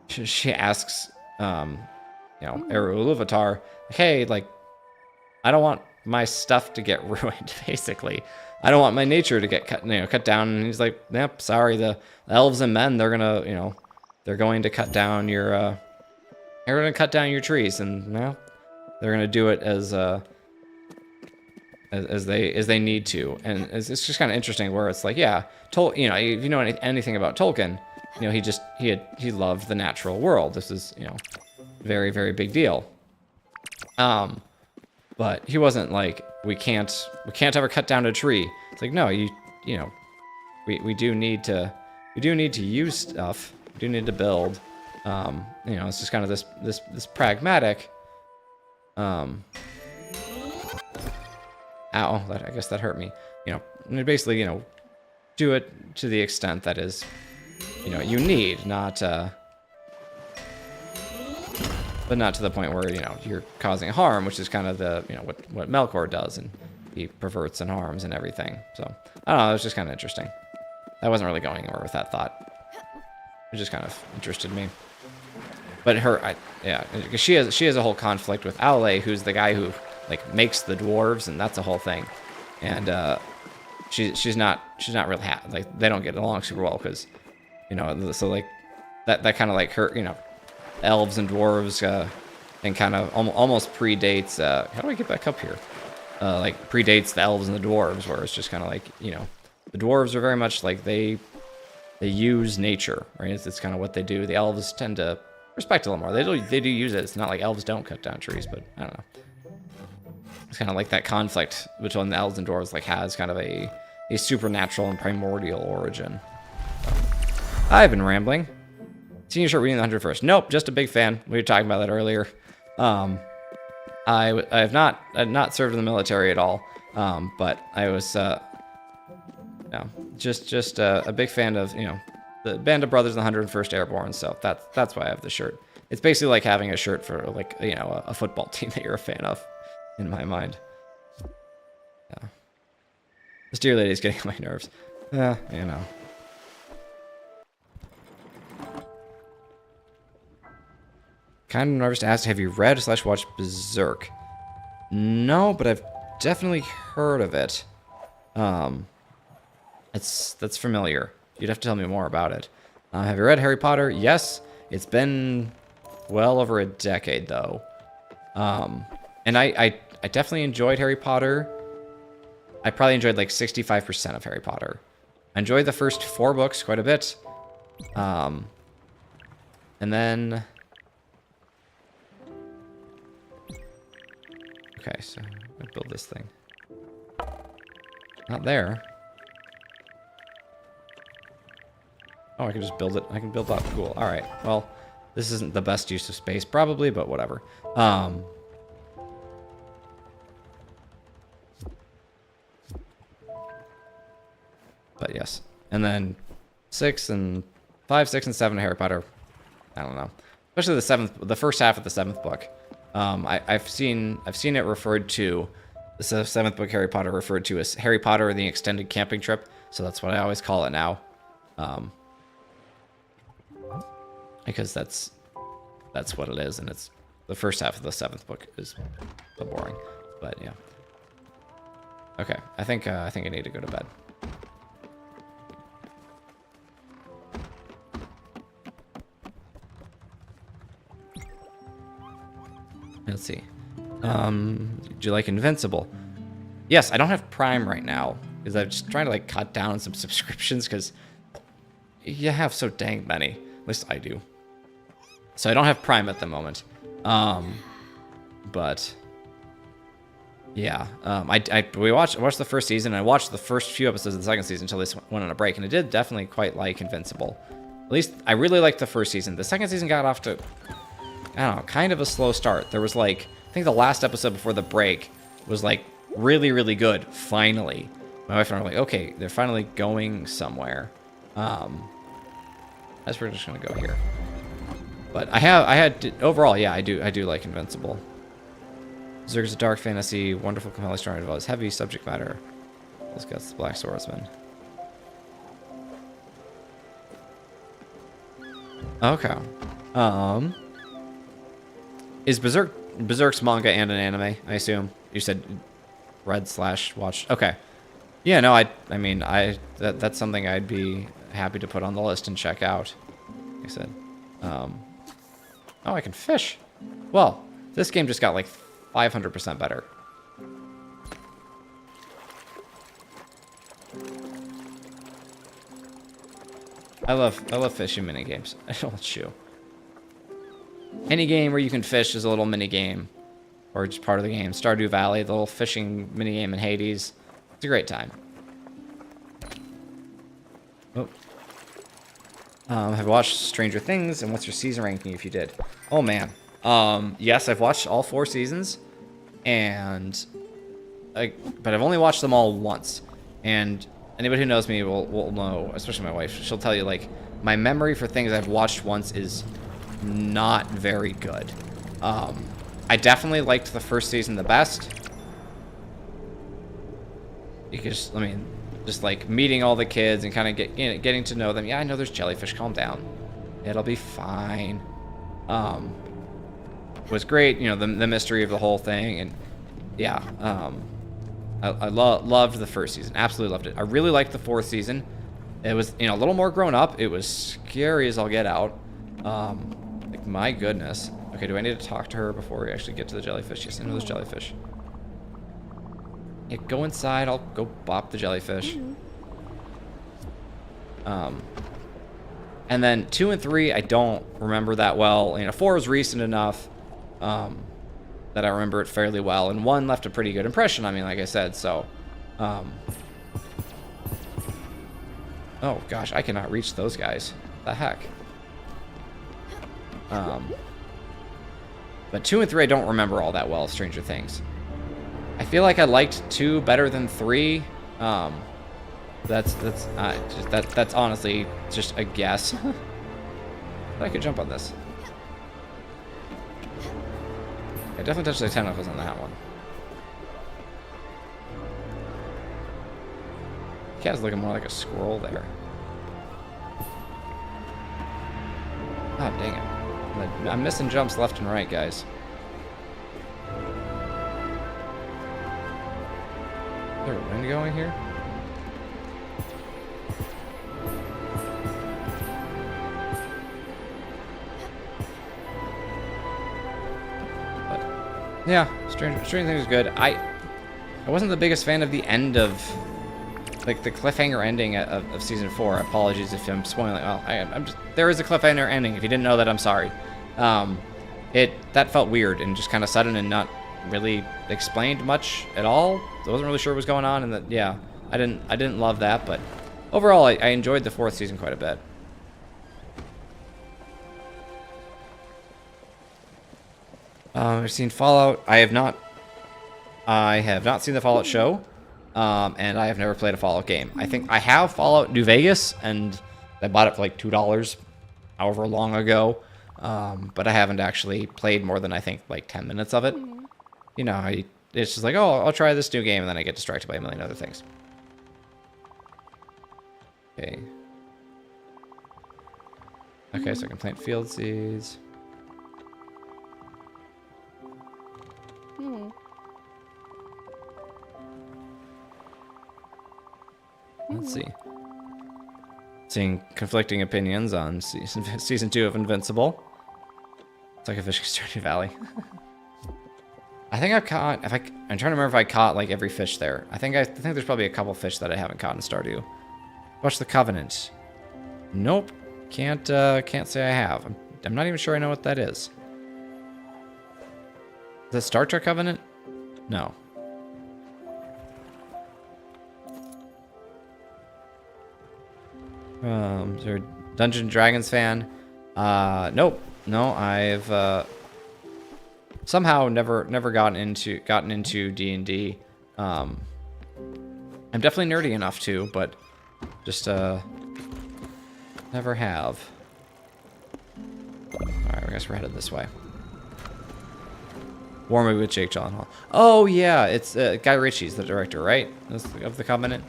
she asks, Eru Iluvatar, hey, like, I don't want my stuff to get ruined. Basically, I don't want my nature to get cut down. And he's like, yep, sorry, the elves and men, they're going to cut down your they're gonna cut down your trees, and they're gonna do it as they need to. And it's just kind of interesting where it's like, yeah, if you know anything about Tolkien, he loved the natural world. This is very, very big deal. But he wasn't like, we can't ever cut down a tree. It's like, no, we do need to use stuff. We do need to build. It's just kind of this pragmatic. Ow, I guess that hurt me. Basically, do it to the extent that is, you need, not. But not to the point where, you're causing harm, which is kind of the, what Melkor does, and he perverts and harms and everything. So, I don't know, it was just kind of interesting. I wasn't really going anywhere with that thought. It just kind of interested me. But because she has a whole conflict with Aule, who's the guy who, like, makes the dwarves, and that's a whole thing. And, she's not really happy. Like, they don't get along super well, because, so, like, that kind of, like, her, elves and dwarves, and kind of almost predates, how do I get back up here? Like predates the elves and the dwarves, where it's just kind of like, the dwarves are very much like they use nature, right? It's kind of what they do. The elves tend to respect it a little more. They do use it. It's not like elves don't cut down trees, but I don't know. It's kind of like that conflict between the elves and dwarves, like, has kind of a supernatural and primordial origin. So, I've been rambling. Senior short reading the 101st. Nope, just a big fan. We were talking about that earlier. I have not served in the military at all, but I was just a big fan of the Band of Brothers and the 101st Airborne. So that's why I have the shirt. It's basically like having a shirt for like a football team that you're a fan of, in my mind. Yeah, this dear lady is getting on my nerves. Kind of nervous to ask, have you read / watched Berserk? No, but I've definitely heard of it. That's familiar. You'd have to tell me more about it. Have you read Harry Potter? Yes. It's been well over a decade, though. And I definitely enjoyed Harry Potter. I probably enjoyed like 65% of Harry Potter. I enjoyed the first 4 books quite a bit. And then... Okay, so I build this thing. Not there. Oh, I can just build it. I can build that. Cool. All right. Well, this isn't the best use of space, probably, but whatever. But yes. And then 5, 6, and 7 Harry Potter. I don't know. Especially the first half of the 7th book. I've seen it referred to, the 7th book Harry Potter referred to as Harry Potter and the Extended Camping Trip, so that's what I always call it now. Because that's what it is, and it's the first half of the 7th book is so boring, but yeah. Okay, I think I need to go to bed. Let's see. Do you like Invincible? Yes, I don't have Prime right now because I'm just trying to like cut down some subscriptions because you have so dang many. At least I do. So I don't have Prime at the moment. But yeah, I watched the first season. And I watched the first few episodes of the second season until this went on a break, and I did definitely quite like Invincible. At least I really liked the first season. The second season got off to, I don't know, kind of a slow start. There was like, I think the last episode before the break was like really, really good. Finally, my wife and I were like, okay, they're finally going somewhere. I guess we're just gonna go here. But overall, yeah, I do like Invincible. Zerg's a dark fantasy, wonderful, compelling story as well as heavy subject matter. Let's get the Black Swordsman. Okay. Is Berserk's manga and an anime, I assume? You said read/watched. Okay. Yeah, no, I mean, that's something I'd be happy to put on the list and check out. Like I said. Oh, I can fish. Well, this game just got like 500% better. I love fishing mini games. I don't chew. Any game where you can fish is a little mini game, or just part of the game. Stardew Valley, the little fishing mini game in Hades. It's a great time. Oh. Have watched Stranger Things, and what's your season ranking if you did? Oh man. Yes, I've watched all 4 seasons, but I've only watched them all once. And anybody who knows me will know, especially my wife, she'll tell you, like, my memory for things I've watched once is not very good. I definitely liked the first season the best. Because, I mean, just like meeting all the kids and kind of getting to know them. Yeah, I know there's jellyfish. Calm down. It'll be fine. Was great. You know, the mystery of the whole thing, and yeah. I loved the first season. Absolutely loved it. I really liked the 4th season. It was, you know, a little more grown up. It was scary as all get out. Like, my goodness. Okay, do I need to talk to her before we actually get to the jellyfish? Yes, I know there's jellyfish. Yeah, go inside. I'll go bop the jellyfish. And then 2 and 3, I don't remember that well. You know, 4 was recent enough that I remember it fairly well, and 1 left a pretty good impression on me, like I said. So, oh gosh, I cannot reach those guys. The heck. But 2 and 3, I don't remember all that well. Stranger Things. I feel like I liked 2 better than 3. That's honestly just a guess. But I could jump on this. I definitely touched the tentacles on that one. Cat's looking more like a squirrel there. Ah, dang it. I'm missing jumps left and right, guys. Is there wind going here? But yeah, Stranger Things is good. I wasn't the biggest fan of the end of, like, the cliffhanger ending of season 4. Apologies if I'm spoiling. Well, I'm just, there is a cliffhanger ending. If you didn't know that, I'm sorry. That felt weird and just kind of sudden and not really explained much at all. I wasn't really sure what was going on, and that, yeah, I didn't love that, but overall, I enjoyed the 4th season quite a bit. I've seen Fallout. I have not seen the Fallout show, and I have never played a Fallout game. I think I have Fallout New Vegas, and I bought it for like $2 however long ago, but I haven't actually played more than, I think, like 10 minutes of it. You know, it's just like, oh, I'll try this new game, and then I get distracted by a million other things. Okay. Okay, so I can plant field seeds. Let's see. Seeing conflicting opinions on season 2 of Invincible. It's like a fish in Stardew Valley. I think I've caught. I'm trying to remember if I caught like every fish there. I think there's probably a couple fish that I haven't caught in Stardew. Watch the Covenant. Nope, can't say I have. I'm not even sure I know what that is. Is that Star Trek Covenant? No. Is there a Dungeons and Dragons fan? Nope. No, I've somehow never gotten into D&D. I'm definitely nerdy enough to, but just never have. guess we're headed this way. War movie with Jake Gyllenhaal. Oh yeah, it's Guy Ritchie's the director, right? Of The Covenant.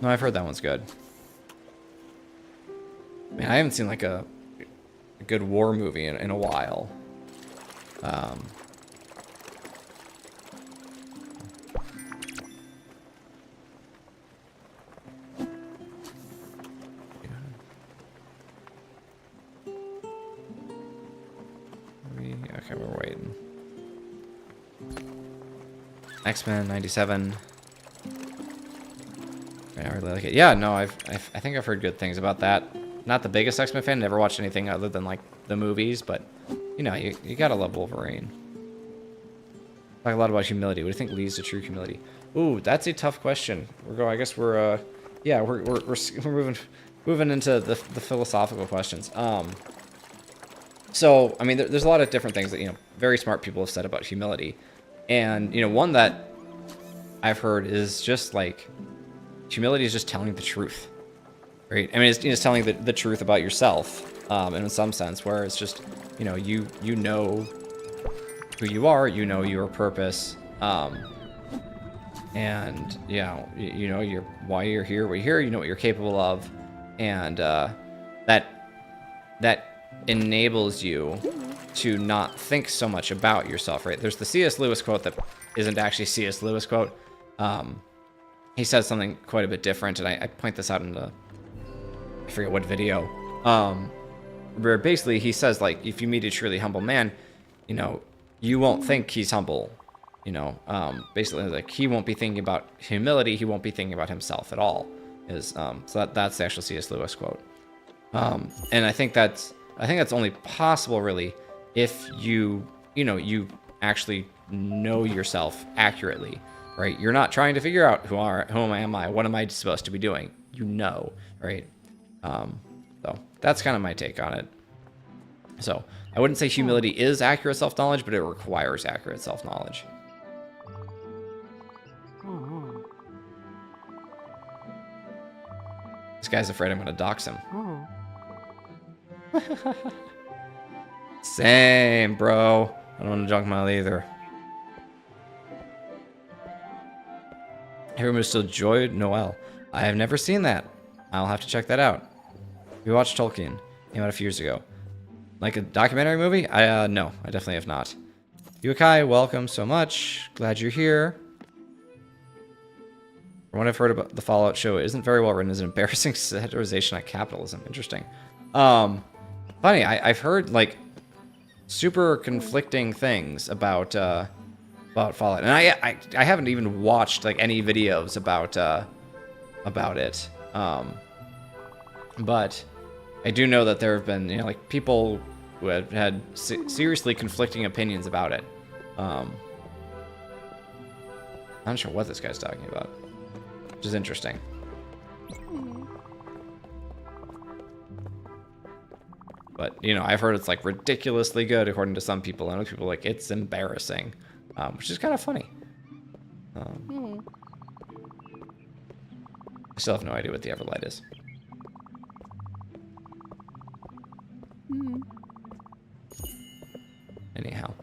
No, I've heard that one's good. Man, I haven't seen like a good war movie in a while. Okay, we're waiting. X-Men 97. I really like it. Yeah, no, I think I've heard good things about that. Not the biggest X-Men fan. Never watched anything other than like the movies, but you know, you gotta love Wolverine. Talk a lot about humility. What do you think leads to true humility? Ooh, that's a tough question. I guess we're yeah, we're moving into the philosophical questions. So I mean, there's a lot of different things that very smart people have said about humility, and one that I've heard is just like humility is just telling the truth, right? I mean, it's telling the truth about yourself, and in some sense, where it's just you know who you are, your purpose, and you know why you're here, what you're capable of, and that enables you to not think so much about yourself, right? There's the C.S. Lewis quote that isn't actually C.S. Lewis quote. He says something quite a bit different, and I point this out in I forget what video, where basically he says, like, if you meet a truly humble man, you won't think he's humble, basically, like, he won't be thinking about humility, he won't be thinking about himself at all, so that's the actual C.S. Lewis quote. And I think that's only possible, really, if you actually know yourself accurately, right? You're not trying to figure out who am I, what am I supposed to be doing, right? So that's kind of my take on it. So I wouldn't say humility is accurate self-knowledge, but it requires accurate self-knowledge. This guy's afraid I'm going to dox him. Same, bro. I don't want to junk mail either. Everyone still Joy Noel. I have never seen that. I'll have to check that out. We watched Tolkien. Came out a few years ago. Like a documentary movie? No, I definitely have not. Yukai, welcome so much. Glad you're here. From what I've heard about the Fallout show, it isn't very well written. It's an embarrassing satirization of capitalism. Interesting. Funny, I've heard like super conflicting things about Fallout, and I haven't even watched like any videos about it. But I do know that there have been like people who have had seriously conflicting opinions about it. I'm not sure what this guy's talking about, which is interesting. But, I've heard it's, like, ridiculously good, according to some people. And other people like, it's embarrassing. Which is kind of funny. I still have no idea what the Everlight is. Anyhow.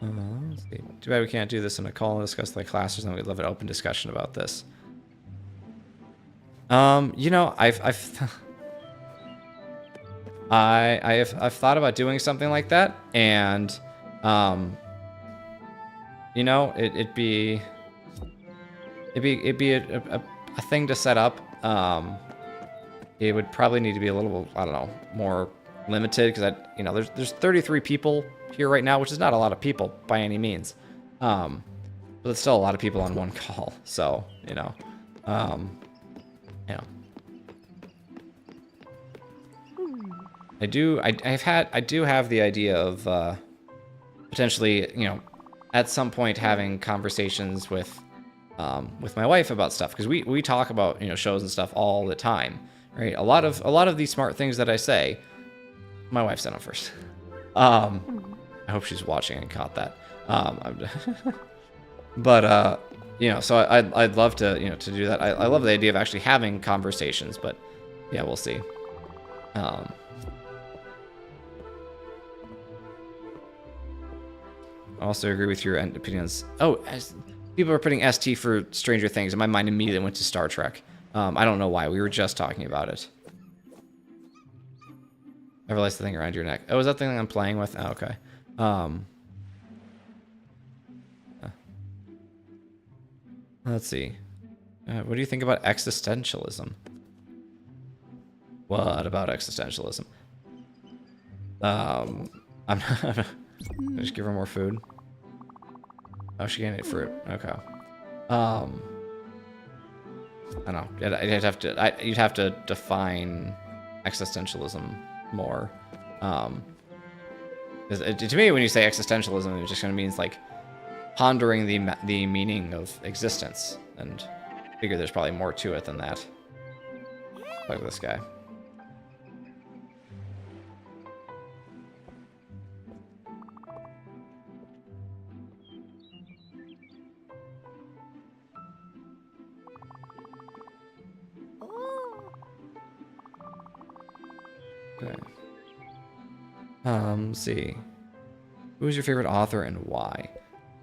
Let's see. Too bad we can't do this in a call and discuss like classes, and we'd love an open discussion about this. I've thought about doing something like that, and it'd be a thing to set up. It would probably need to be a little, I don't know, more limited, because there's 33 people here right now, which is not a lot of people by any means, but it's still a lot of people on one call. So I do have the idea of potentially, at some point having conversations with my wife about stuff, because we talk about shows and stuff all the time, right? A lot of these smart things that I say, my wife said them first. I hope she's watching and caught that. But so I'd love to to do that. I love the idea of actually having conversations, but yeah, we'll see. also agree with your opinions. Oh, people are putting ST for Stranger Things, and my mind immediately went to Star Trek. I don't know why. We were just talking about it. I realized the thing around your neck. Oh, is that the thing I'm playing with? Oh, okay. Let's see. What do you think about existentialism? What about existentialism? I'm not. Just give her more food. Oh, she can't eat fruit. Okay. I don't know. You'd have to define existentialism more. To me, when you say existentialism, it just kind of means like pondering the meaning of existence, and I figure there's probably more to it than that. Look at this guy. Okay. Let's see. Who's your favorite author and why?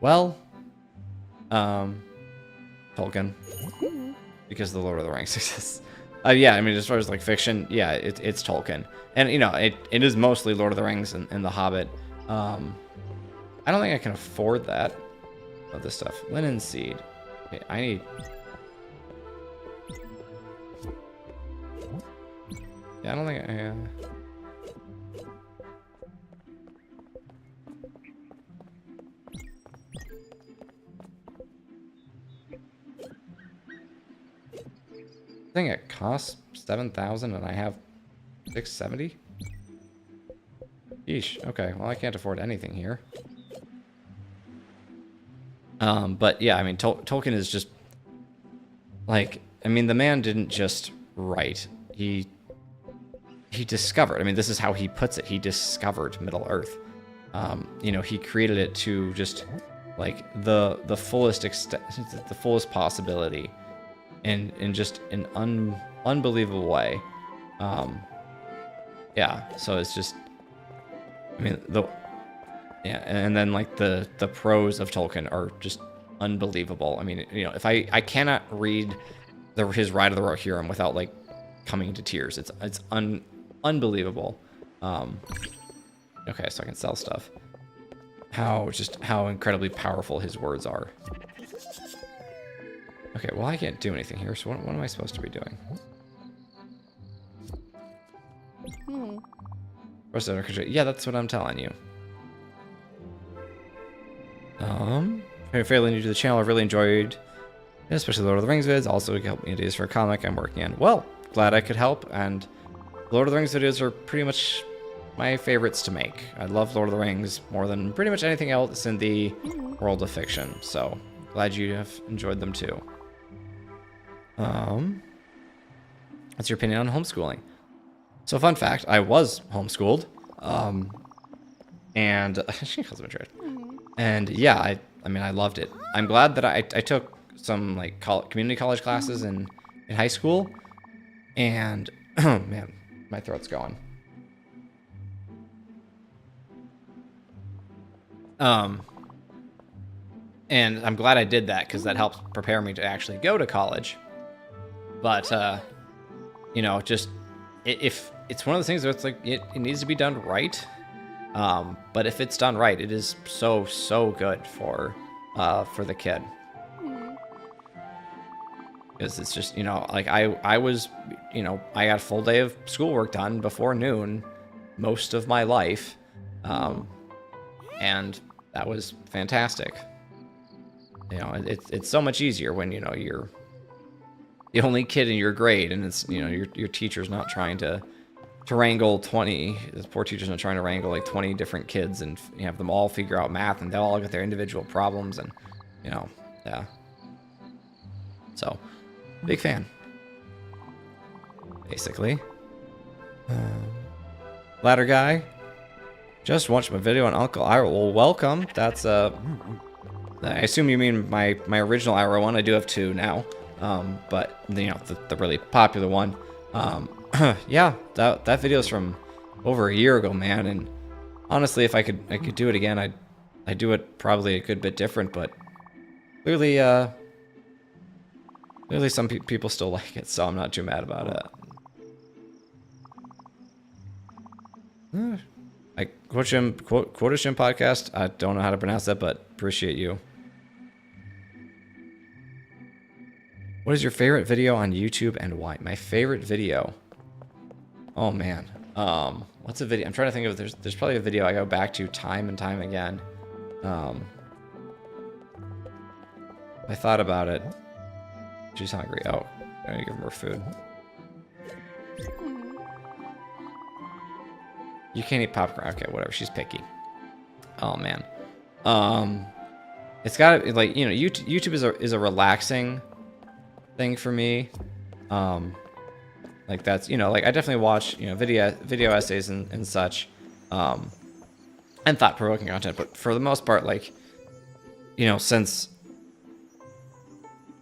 Well, Tolkien, because the Lord of the Rings exists. Yeah, I mean, as far as like fiction, yeah, it's Tolkien, and you know, it is mostly Lord of the Rings and The Hobbit. I don't think I can afford that. Of this stuff, linen seed. Okay, I need. Yeah, I don't think I. I think it costs 7,000 and I have 670. Yeesh. Okay, well I can't afford anything here. But yeah, I mean Tolkien is just like, I mean, the man didn't just write. He discovered. I mean, this is how he puts it. He discovered Middle Earth. You know, he created it to just like the fullest extent, the fullest possibility. In just an unbelievable way. Yeah, so it's just, I mean, yeah, and then like the prose of Tolkien are just unbelievable. I mean, you know, if I cannot read his Ride of the Rohirrim without like coming to tears. It's unbelievable. Okay, so I can sell stuff. How incredibly powerful his words are. Okay, well I can't do anything here, so what am I supposed to be doing? Yeah, that's what I'm telling you. Fairly new to the channel. I've really enjoyed, especially Lord of the Rings vids. Also, it helped me ideas for a comic I'm working on. Well, glad I could help. And Lord of the Rings videos are pretty much my favorites to make. I love Lord of the Rings more than pretty much anything else in the world of fiction. So glad you have enjoyed them too. What's your opinion on homeschooling? So fun fact, I was homeschooled. And she calls him a trade. And yeah, I mean, I loved it. I'm glad that I took some like community college classes in high school. And oh man, my throat's going. And I'm glad I did that because that helped prepare me to actually go to college. But you know, just if it's one of those things where it's like it needs to be done right. But if it's done right, it is so good for the kid. Because it's just, you know, like I was, you know, I got a full day of schoolwork done before noon most of my life. And that was fantastic. You know, it's so much easier when, you know, you're the only kid in your grade and it's, you know, your teacher's not trying to wrangle 20, this poor teacher's not trying to wrangle like 20 different kids and you have them all figure out math and they all get their individual problems and, you know, yeah. So, big fan. Basically. Ladder guy. Just watched my video on Uncle Ira. Well, welcome. That's, I assume you mean my original Ira one. I do have two now. But, you know, the really popular one. Yeah, that video's from over a year ago, man, and honestly, if I could do it again, I'd I do it probably a good bit different, but clearly, clearly some people still like it, so I'm not too mad about it. I Quotashim podcast. I don't know how to pronounce that, but appreciate you. What is your favorite video on YouTube and why? My favorite video. Oh man. What's a video? I'm trying to think of. There's probably a video I go back to time and time again. I thought about it. She's hungry. Oh, I need to give her food. You can't eat popcorn. Okay, whatever. She's picky. Oh man. It's gotta, like, you know, YouTube is a relaxing thing for me. Like that's, you know, like I definitely watch, you know, video essays and such, and thought-provoking content. But for the most part, like, you know, since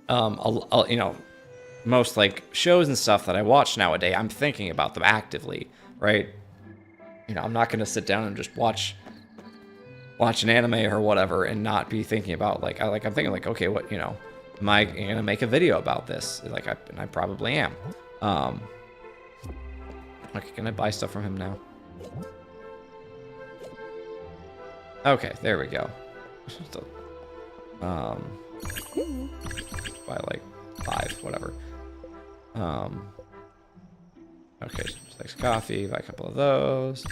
you know, most like shows and stuff that I watch nowadays, I'm thinking about them actively, right? You know, I'm not gonna sit down and just watch an anime or whatever and not be thinking about, like, I'm thinking like, okay, what, you know, am I gonna make a video about this? Like, I probably am. Okay, can I buy stuff from him now? Okay, there we go. Buy like 5, whatever. Okay, takes coffee, buy a couple of those,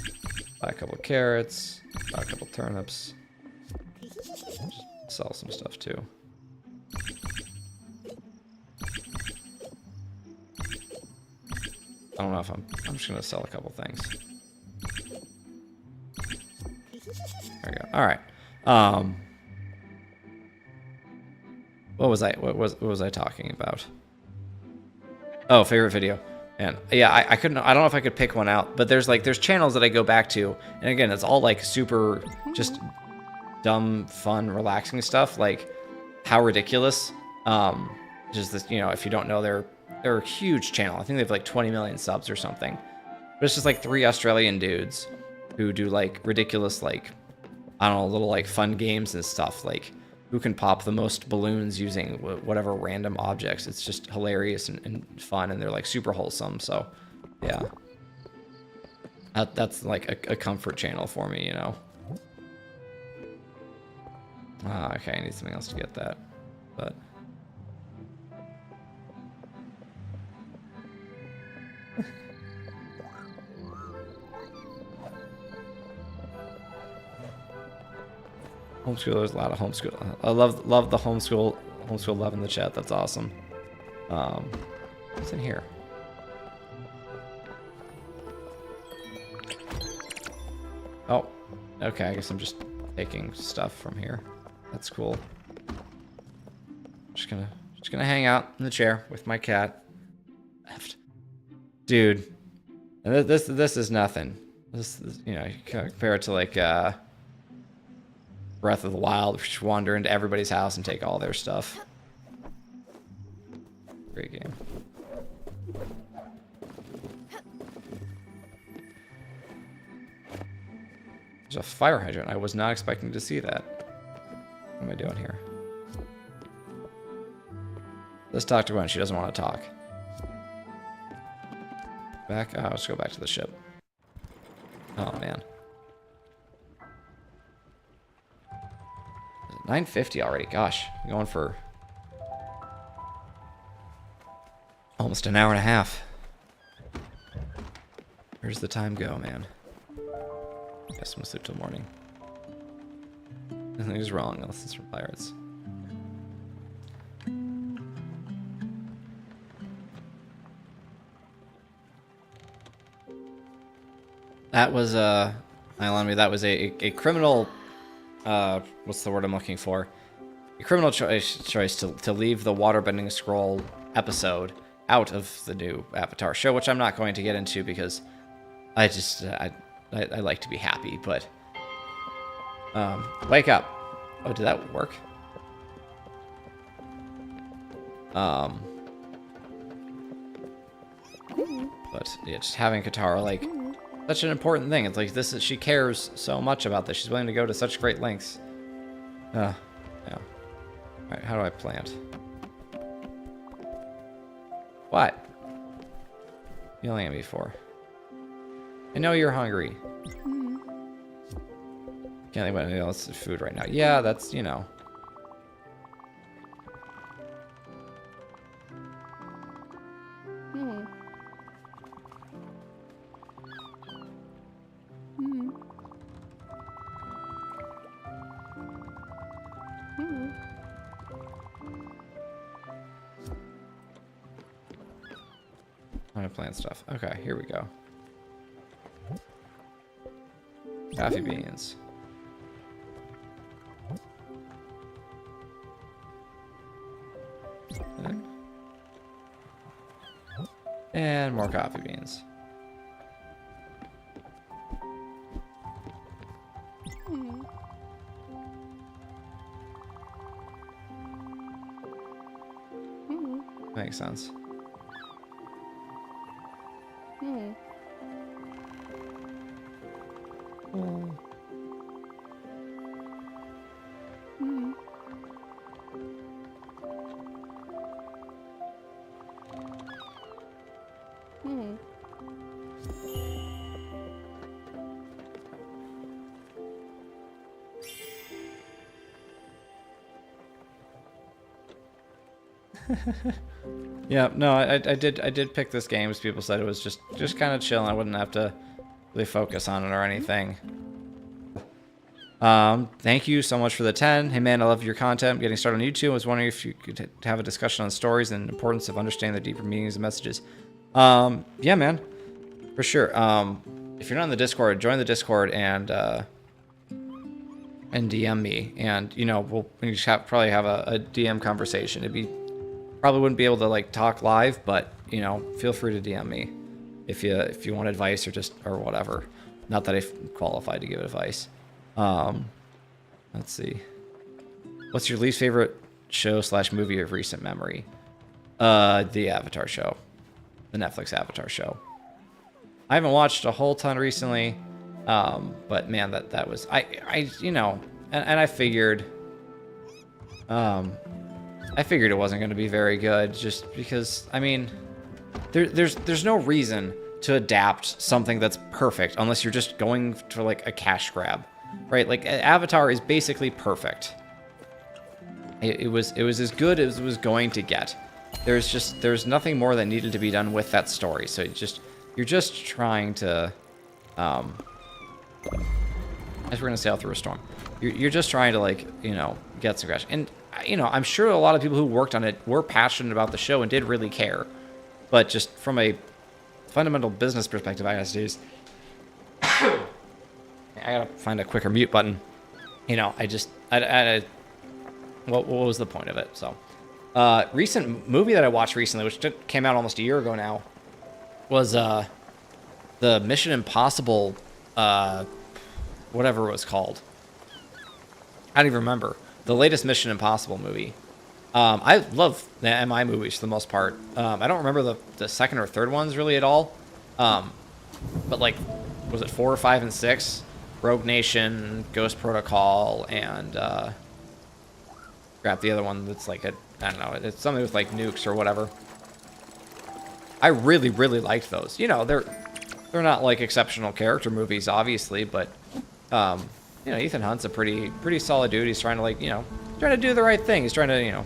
buy a couple of carrots, buy a couple of turnips. Just sell some stuff too. I don't know if I'm just gonna sell a couple things. There we go. All right. What was I talking about? Oh, favorite video. And yeah, I don't know if I could pick one out, but there's channels that I go back to, and again, it's all like super just dumb, fun, relaxing stuff, like How Ridiculous. Just this, you know, if you don't know, they're a huge channel. I think they have like 20 million subs or something. But it's just like 3 Australian dudes who do like ridiculous, like, I don't know, little like fun games and stuff, like who can pop the most balloons using whatever random objects. It's just hilarious and fun, and they're like super wholesome. So yeah, that's like a comfort channel for me, you know. Okay, I need something else to get that, but homeschool, there's a lot of homeschool. I love the homeschool love in the chat. That's awesome. What's in here? Oh, okay. I guess I'm just taking stuff from here. That's cool. Just gonna hang out in the chair with my cat. Dude, this is nothing. This is, you know, you compare it to like Breath of the Wild, just wander into everybody's house and take all their stuff. Great game. There's a fire hydrant. I was not expecting to see that. What am I doing here? Let's talk to Gwen. She doesn't want to talk. Back? Oh, let's go back to the ship. Oh, man. 9:50 already. Gosh, I'm going for almost an hour and a half. Where's the time go, man? Guess I'm gonna sleep till morning. Nothing is wrong unless it's from pirates. That was that was a criminal. What's the word I'm looking for? A criminal choice to leave the waterbending scroll episode out of the new Avatar show, which I'm not going to get into because I just I like to be happy. But wake up! Oh, did that work? But yeah, just having Katara such an important thing. It's like she cares so much about this. She's willing to go to such great lengths Yeah. All right, how do I plant? What? Yelling at me for? I know you're hungry. Can't think about anything else food right now. Yeah, that's, you know. I'm gonna plant stuff. Okay, here we go. Coffee beans. And more coffee beans. Makes sense. Yeah, no, I did pick this game as people said it was just kind of chill. I wouldn't have to really focus on it or anything. Thank you so much for the 10. Hey man, I love your content. I'm getting started on YouTube. I was wondering if you could have a discussion on stories and the importance of understanding the deeper meanings and messages. Yeah, man, for sure. If you're not in the Discord, join the Discord and DM me, and you know we just probably have a DM conversation. Probably wouldn't be able to like talk live, but you know, feel free to DM me if you want advice or whatever. Not that I'm qualified to give advice. Let's see. What's your least favorite show / movie of recent memory? The Avatar show, the Netflix Avatar show. I haven't watched a whole ton recently, but man, that was I you know, and I figured. I figured it wasn't going to be very good, just because, I mean, there's no reason to adapt something that's perfect unless you're just going for like a cash grab, right? Like Avatar is basically perfect. It was as good as it was going to get. There's nothing more that needed to be done with that story. So you're just trying to, as we're gonna sail through a storm, you're just trying to, like, you know, get some cash. And you know, I'm sure a lot of people who worked on it were passionate about the show and did really care. But just from a fundamental business perspective, I gotta use. I gotta find a quicker mute button. You know, what was the point of it? So, recent movie that I watched recently, which came out almost a year ago now, was the Mission Impossible, whatever it was called. I don't even remember. The latest Mission Impossible movie. I love the MI movies for the most part. I don't remember the second or third ones really at all. But like, was it 4, 5, and 6? Rogue Nation, Ghost Protocol, and grab the other one that's like I don't know, it's something with like nukes or whatever. I really, really liked those. You know, they're not like exceptional character movies, obviously, but you know, Ethan Hunt's a pretty solid dude. He's trying to, like, you know, trying to do the right thing. He's trying to, you know,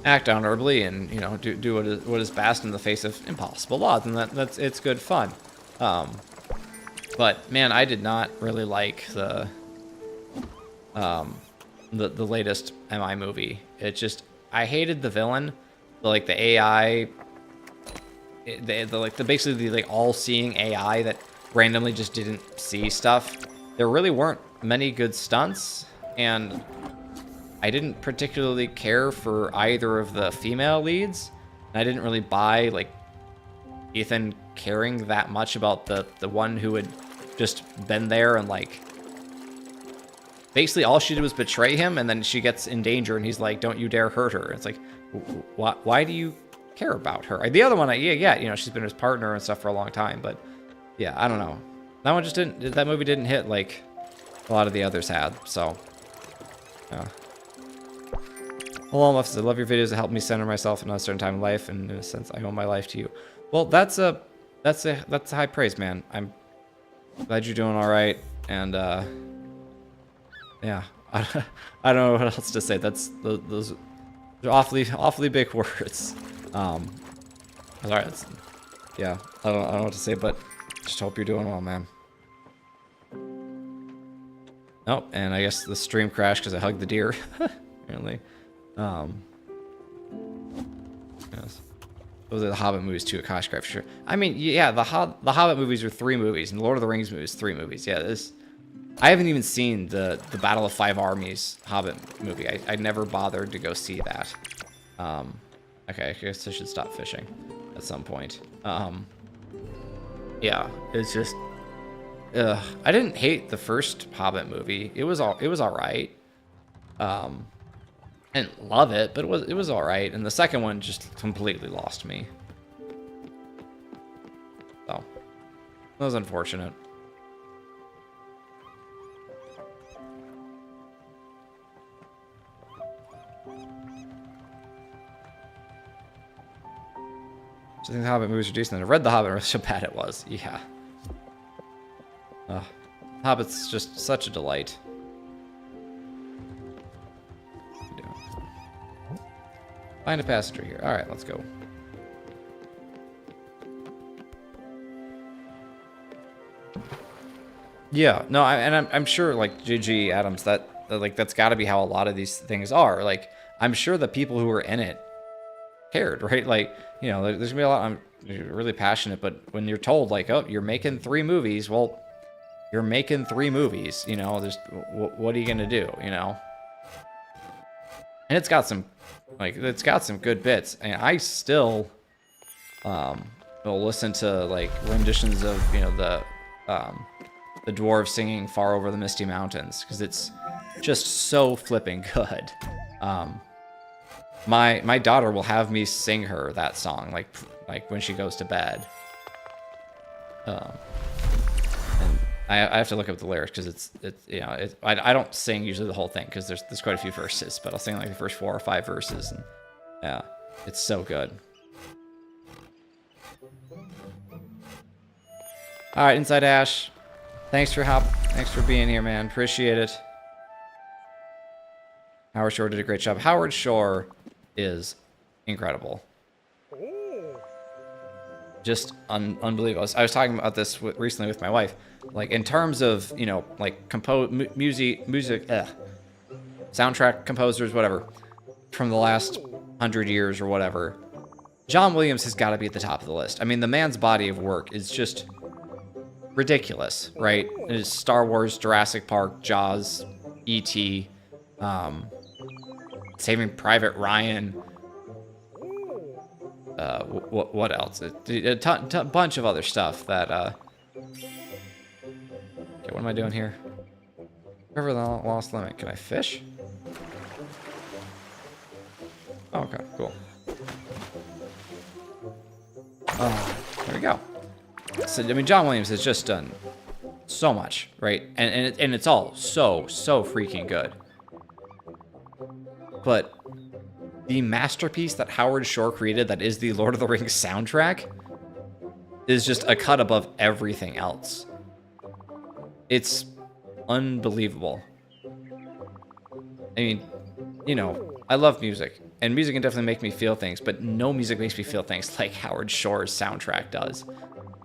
act honorably and, you know, do what is best in the face of impossible odds, and it's good fun. But man, I did not really like the latest MI movie. It just, I hated the villain, like the AI, basically the like all-seeing AI that randomly just didn't see stuff. There really weren't many good stunts, and I didn't particularly care for either of the female leads. And I didn't really buy, like, Ethan caring that much about the one who had just been there and, like, basically all she did was betray him, and then she gets in danger, and he's like, don't you dare hurt her. It's like, why do you care about her? The other one, yeah, you know, she's been his partner and stuff for a long time, but yeah, I don't know. That movie didn't hit like a lot of the others had, so Yeah. Hello, Muffs. I love your videos that help me center myself in a certain time in life, and in a sense, I owe my life to you. Well, that's high praise, man. I'm glad you're doing all right, and yeah, I don't know what else to say. Those are awfully big words. All right, yeah, I don't know what to say, but just hope you're doing well, man. Oh, and I guess the stream crashed because I hugged the deer. Apparently. Yes. Those are the Hobbit movies too, a Kosh for sure. I mean, yeah, the Hobbit movies are 3 movies, and Lord of the Rings movies 3 movies. Yeah, I haven't even seen the Battle of Five Armies Hobbit movie. I never bothered to go see that. Okay, I guess I should stop fishing at some point. Yeah, it's just. I didn't hate the first Hobbit movie. It was all right. I didn't love it, but it was all right. And the second one just completely lost me. So that was unfortunate. So I think the Hobbit movies are decent. I read the Hobbit and how bad it was. Yeah. Hobbit's just such a delight. Find a passenger here. All right, let's go. Yeah, no, I'm sure like J.G. Adams that's got to be how a lot of these things are. Like I'm sure the people who were in it cared, right? Like there's gonna be a lot. I'm really passionate, but when you're told like, oh, you're making 3 movies, well, you're making 3 movies. There's what are you gonna do? And it's got some good bits, and I still will listen to like renditions of the dwarves singing "Far Over the Misty Mountains" because it's just so flipping good. My daughter will have me sing her that song like when she goes to bed. And I have to look up the lyrics because I don't sing usually the whole thing because there's quite a few verses, but I'll sing like the first 4 or 5 verses, and yeah, it's so good. All right, Inside Ash, thanks for being here, man. Appreciate it. Howard Shore did a great job. Howard Shore is incredible. Just unbelievable. I was talking about this recently with my wife. Like in terms of like music, soundtrack composers, whatever, from the last 100 years or whatever, John Williams has got to be at the top of the list. I mean, the man's body of work is just ridiculous, right? It is Star Wars, Jurassic Park, Jaws, E.T., Saving Private Ryan. What else? A bunch of other stuff that. Okay, what am I doing here? River the Lost Limit. Can I fish? Oh, okay, cool. There we go. So I mean, John Williams has just done so much, right? And it's all so freaking good. But the masterpiece that Howard Shore created, that is the Lord of the Rings soundtrack, is just a cut above everything else. It's unbelievable. I mean, I love music, and music can definitely make me feel things, but no music makes me feel things like Howard Shore's soundtrack does.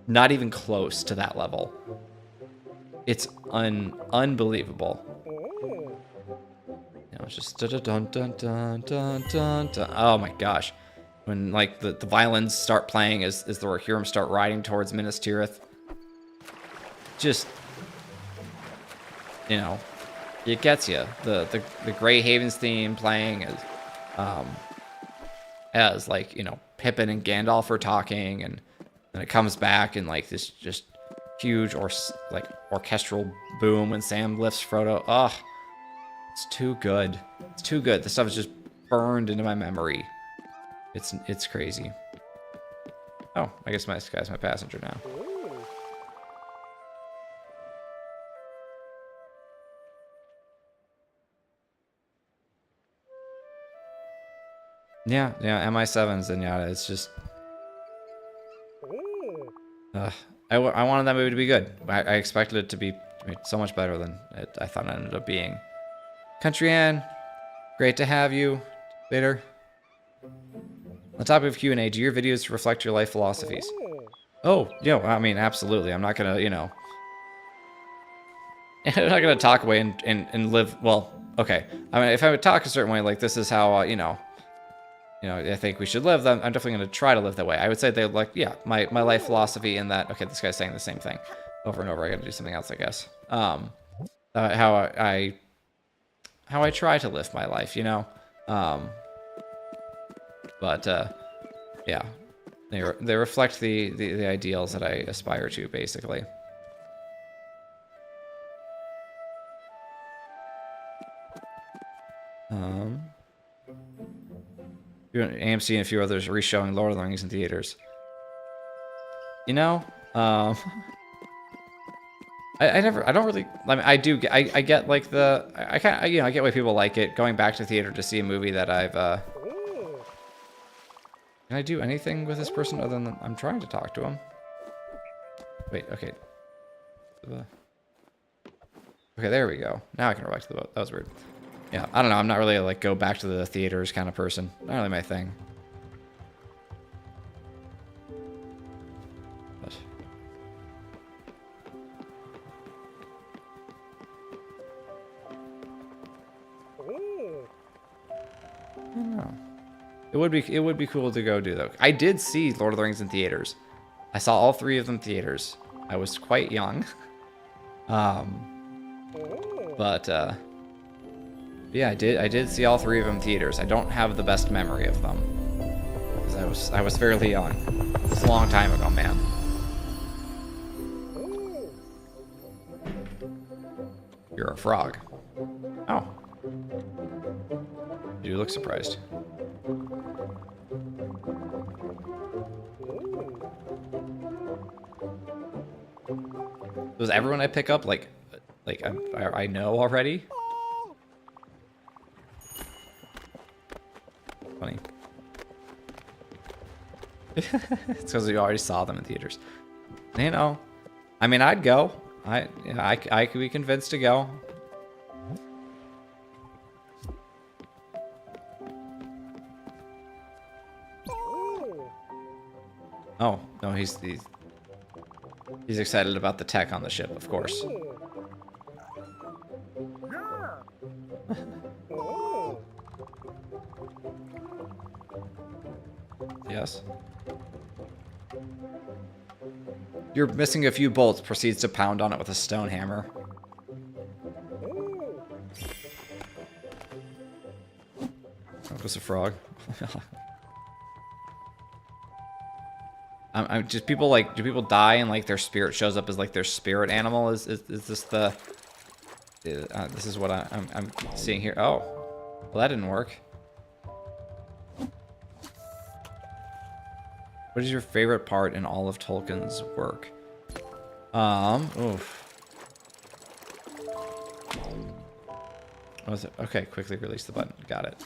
Not even close to that level. It's unbelievable. It's just dun dun dun dun dun dun dun. Oh my gosh, when like the violins start playing as the Rohirrim start riding towards Minas Tirith, just it gets you. The Grey Havens theme playing as like Pippin and Gandalf are talking, and then it comes back and like this just huge orchestral boom when Sam lifts Frodo. Oh. It's too good. It's too good. This stuff is just burned into my memory. It's crazy. Oh, I guess this guy's my passenger now. Yeah, yeah, MI7's Zenyatta. It's just... I wanted that movie to be good. I expected it to be so much better than I thought it ended up being. Country Ann, great to have you. Later. On the topic of Q&A, do your videos reflect your life philosophies? Oh, yeah, I mean, absolutely. I'm not gonna, you know... I'm not gonna talk away and live... Well, okay. I mean, if I would talk a certain way, like, this is how, you know, I think we should live, then I'm definitely going to try to live that way. I would say they're like, yeah, my life philosophy in that, okay, this guy's saying the same thing over and over. I got to do something else, I guess. How I try to live my life, you know? Yeah, they reflect the ideals that I aspire to, basically. AMC and a few others are re-showing Lord of the Rings in theaters. You know, I don't really, I mean, I get like I get why people like it, going back to theater to see a movie that I've, can I do anything with this person other than I'm trying to talk to him? Wait, okay. Okay, there we go. Now I can go back to the boat. That was weird. Yeah, I don't know. I'm not really like go back to the theaters kind of person. Not really my thing. But I don't know. It would be cool to go do though. I did see Lord of the Rings in theaters. I saw all 3 of them in theaters. I was quite young. Yeah, I did see all 3 of them in theaters. I don't have the best memory of them. Because I was fairly young. It's a long time ago, man. You're a frog. Oh. You look surprised. Was everyone I pick up like I know already? Funny. It's because we already saw them in theaters. You know, I mean, I'd go. I could be convinced to go. Oh no, he's excited about the tech on the ship, of course. Yes. You're missing a few bolts. Proceeds to pound on it with a stone hammer. That was a frog. Just people like, do people die and like their spirit shows up as like their spirit animal? Is this the? This is what I'm seeing here. Oh, well that didn't work. What is your favorite part in all of Tolkien's work? Oof. What was it? Okay, quickly release the button. Got it.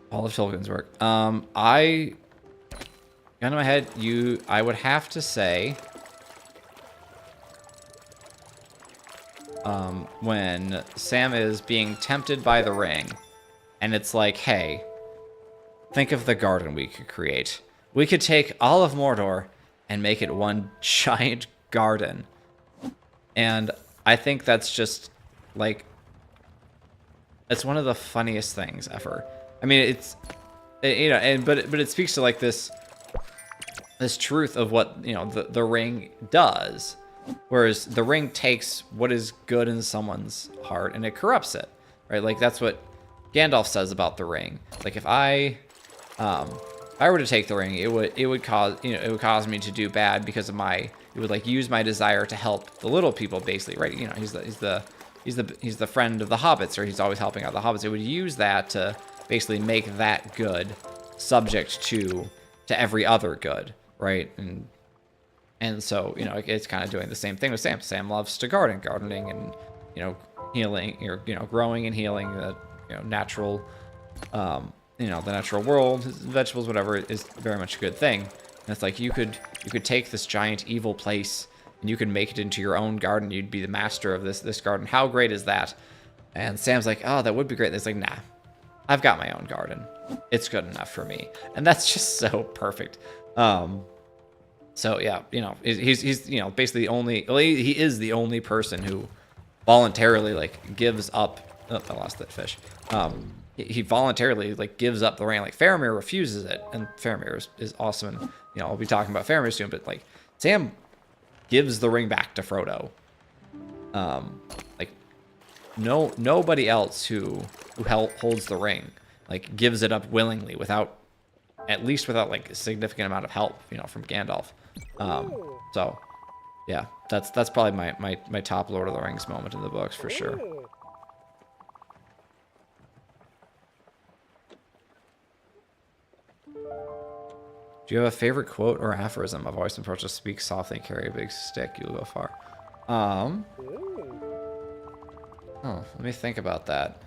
All of Tolkien's work. Gun to my head, I would have to say, when Sam is being tempted by the ring, and it's like, hey, think of the garden we could create. We could take all of Mordor and make it one giant garden. And I think that's just, like, it's one of the funniest things ever. I mean, you know, but it speaks to like this truth of what, you know, the ring does, whereas the ring takes what is good in someone's heart and it corrupts it, right? Like that's what Gandalf says about the ring. Like if I were to take the ring, it would cause me to do bad because of it would like use my desire to help the little people, basically, right? You know, he's the friend of the hobbits, or he's always helping out the hobbits. It would use that to basically make that good subject to every other good, right? And so, you know, it's kind of doing the same thing with Sam. Sam loves to gardening and, you know, healing, or, you know, growing and healing the, you know, natural you know, the natural world, vegetables, whatever, is very much a good thing. And it's like you could take this giant evil place and you could make it into your own garden. You'd be the master of this garden. How great is that? And Sam's like, oh, that would be great. And it's like, nah, I've got my own garden. It's good enough for me. And that's just so perfect. So yeah, you know, he's you know, basically the only, well, he is the only person who voluntarily like gives up. Oh, I lost that fish. He voluntarily like gives up the ring. Like Faramir refuses it, and Faramir is awesome. And you know, I'll be talking about Faramir soon, but like Sam gives the ring back to Frodo. Like nobody else who holds the ring like gives it up willingly without like a significant amount of help, you know, from Gandalf. So yeah, that's probably my top Lord of the Rings moment in the books for sure. Do you have a favorite quote or aphorism? I've always been approached to speak softly and carry a big stick. You'll go far. Oh, let me think about that.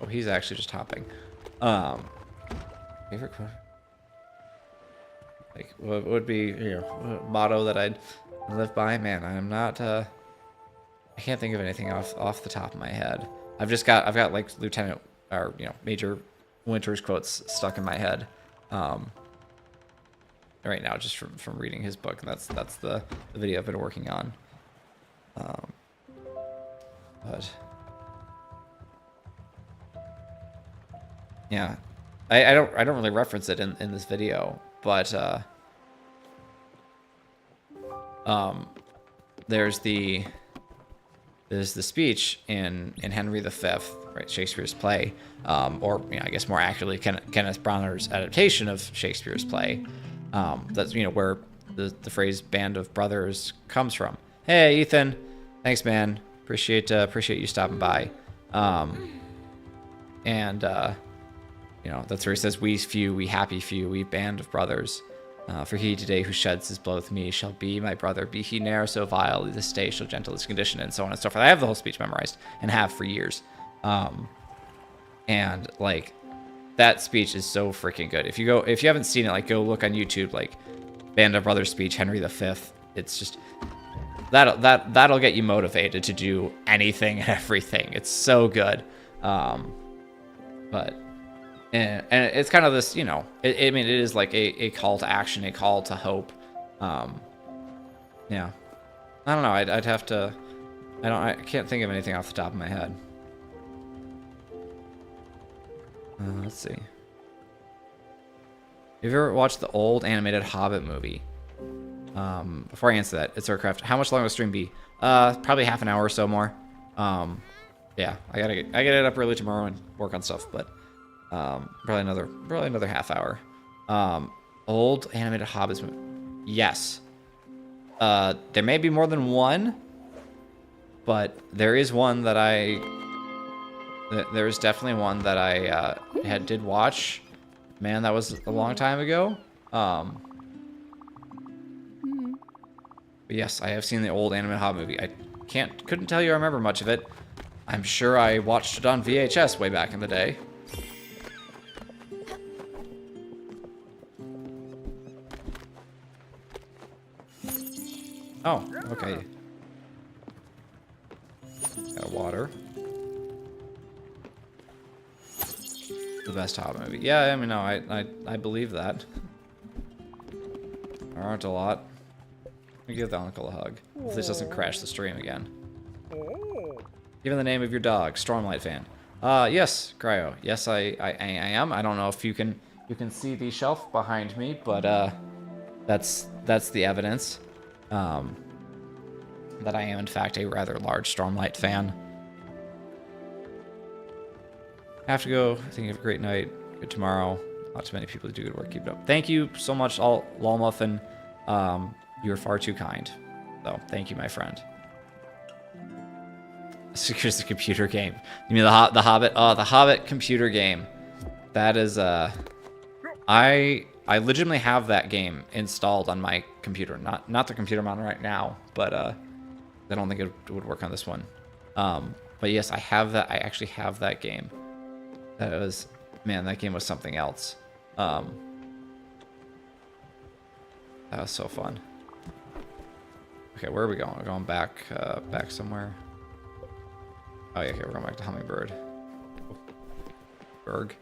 Oh, he's actually just hopping. Favorite quote? Like, what would be, you know, motto that I'd live by? Man, I'm not, I can't think of anything off the top of my head. I've got like Lieutenant, or, you know, Major Winter's quotes stuck in my head. Right now, just from reading his book, and that's the video I've been working on. But yeah, I don't really reference it in this video, but there's the speech in Henry V, right, Shakespeare's play, or you know, I guess more accurately Kenneth Branagh's adaptation of Shakespeare's play. That's, you know, where the phrase "band of brothers" comes from. Hey, Ethan, thanks, man. Appreciate you stopping by. You know, that's where he says, "We few, we happy few, we band of brothers. For he today who sheds his blood with me shall be my brother. Be he ne'er so vile, this day shall gentle his condition," and so on and so forth. I have the whole speech memorized and have for years. And like, that speech is so freaking good. If you haven't seen it, like, go look on YouTube, like Band of Brothers speech, Henry V. It's just that'll get you motivated to do anything and everything. It's so good. But and it's kind of this, you know, I mean, it is like a call to action, a call to hope. Yeah, I don't know. I'd have to. I can't think of anything off the top of my head. Let's see. Have you ever watched the old animated Hobbit movie? Before I answer that, it's Aircraft. How much longer will the stream be? Probably half an hour or so more. Yeah, I gotta get it up early tomorrow and work on stuff, but probably another half hour. Old animated Hobbits movie. Yes. There may be more than one, but there is one that there is definitely one that I did watch. Man, that was a long time ago. But yes, I have seen the old animated Hobbit movie. I couldn't tell you I remember much of it. I'm sure I watched it on VHS way back in the day. Oh, okay. Got water. The best Hobbit movie. Yeah, I mean, no, I believe that. There aren't a lot. Let me give the uncle a hug. If this doesn't crash the stream again. Given the name of your dog, Stormlight fan. Yes, Cryo. Yes, I am. I don't know if you can see the shelf behind me, but that's the evidence that I am in fact a rather large Stormlight fan. Have to go. I think you have a great night. Good tomorrow. Not too many people do good work. Keep it up. Thank you so much, Lawmuffin. You are far too kind. So thank you, my friend. Here's the computer game. You mean the Hobbit? Oh, the Hobbit computer game. That is I I legitimately have that game installed on my computer. Not the computer I'm on right now, but I don't think it would work on this one. But yes, I have that. I actually have that game. That was, man, that game was something else. That was so fun. Okay, where are we going? We're going back, back somewhere. Oh yeah, okay, we're going back to Hummingbird. Berg.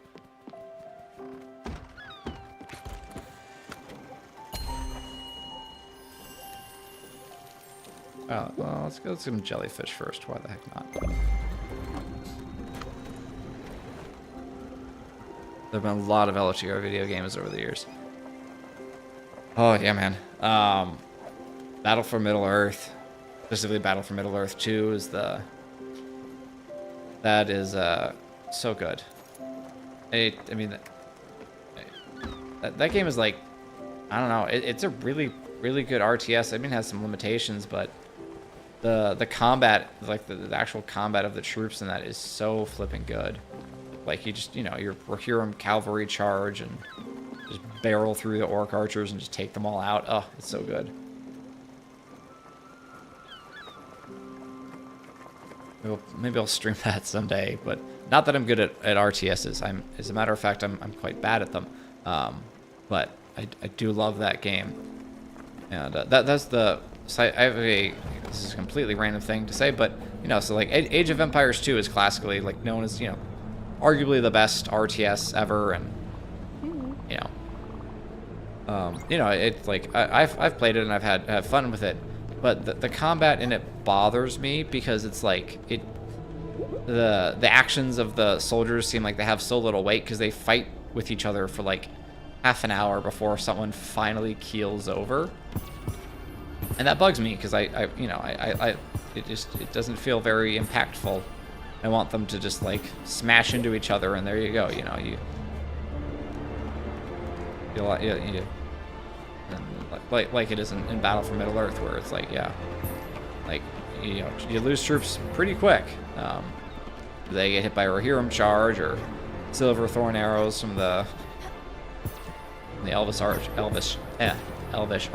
Oh, well, let's go some jellyfish first. Why the heck not? There have been a lot of LTR video games over the years. Oh, yeah, man. Battle for Middle-earth. Specifically, Battle for Middle-earth 2 is the... That is, so good. I mean... That game is like... I don't know. It's a really, really good RTS. I mean, it has some limitations, but... The combat, like the actual combat of the troops in that is so flipping good. Like, you just, you know, your Rohirrim cavalry charge and just barrel through the orc archers and just take them all out. Oh, it's so good. Maybe I'll stream that someday, but not that I'm good at RTSs. As a matter of fact, I'm quite bad at them. But I do love that game. And that's the... So I have this is a completely random thing to say, but, you know, so like Age of Empires 2 is classically like known as, you know, arguably the best RTS ever, and, you know, it's like I've played it and I've had fun with it, but the combat in it bothers me because it's like the actions of the soldiers seem like they have so little weight because they fight with each other for like half an hour before someone finally keels over. And that bugs me because it doesn't feel very impactful. I want them to just like smash into each other, and there you go. You know, like it is in Battle for Middle Earth, where it's like, yeah, like, you know, you lose troops pretty quick. They get hit by a Rohirrim charge or Silverthorn arrows from the Elvish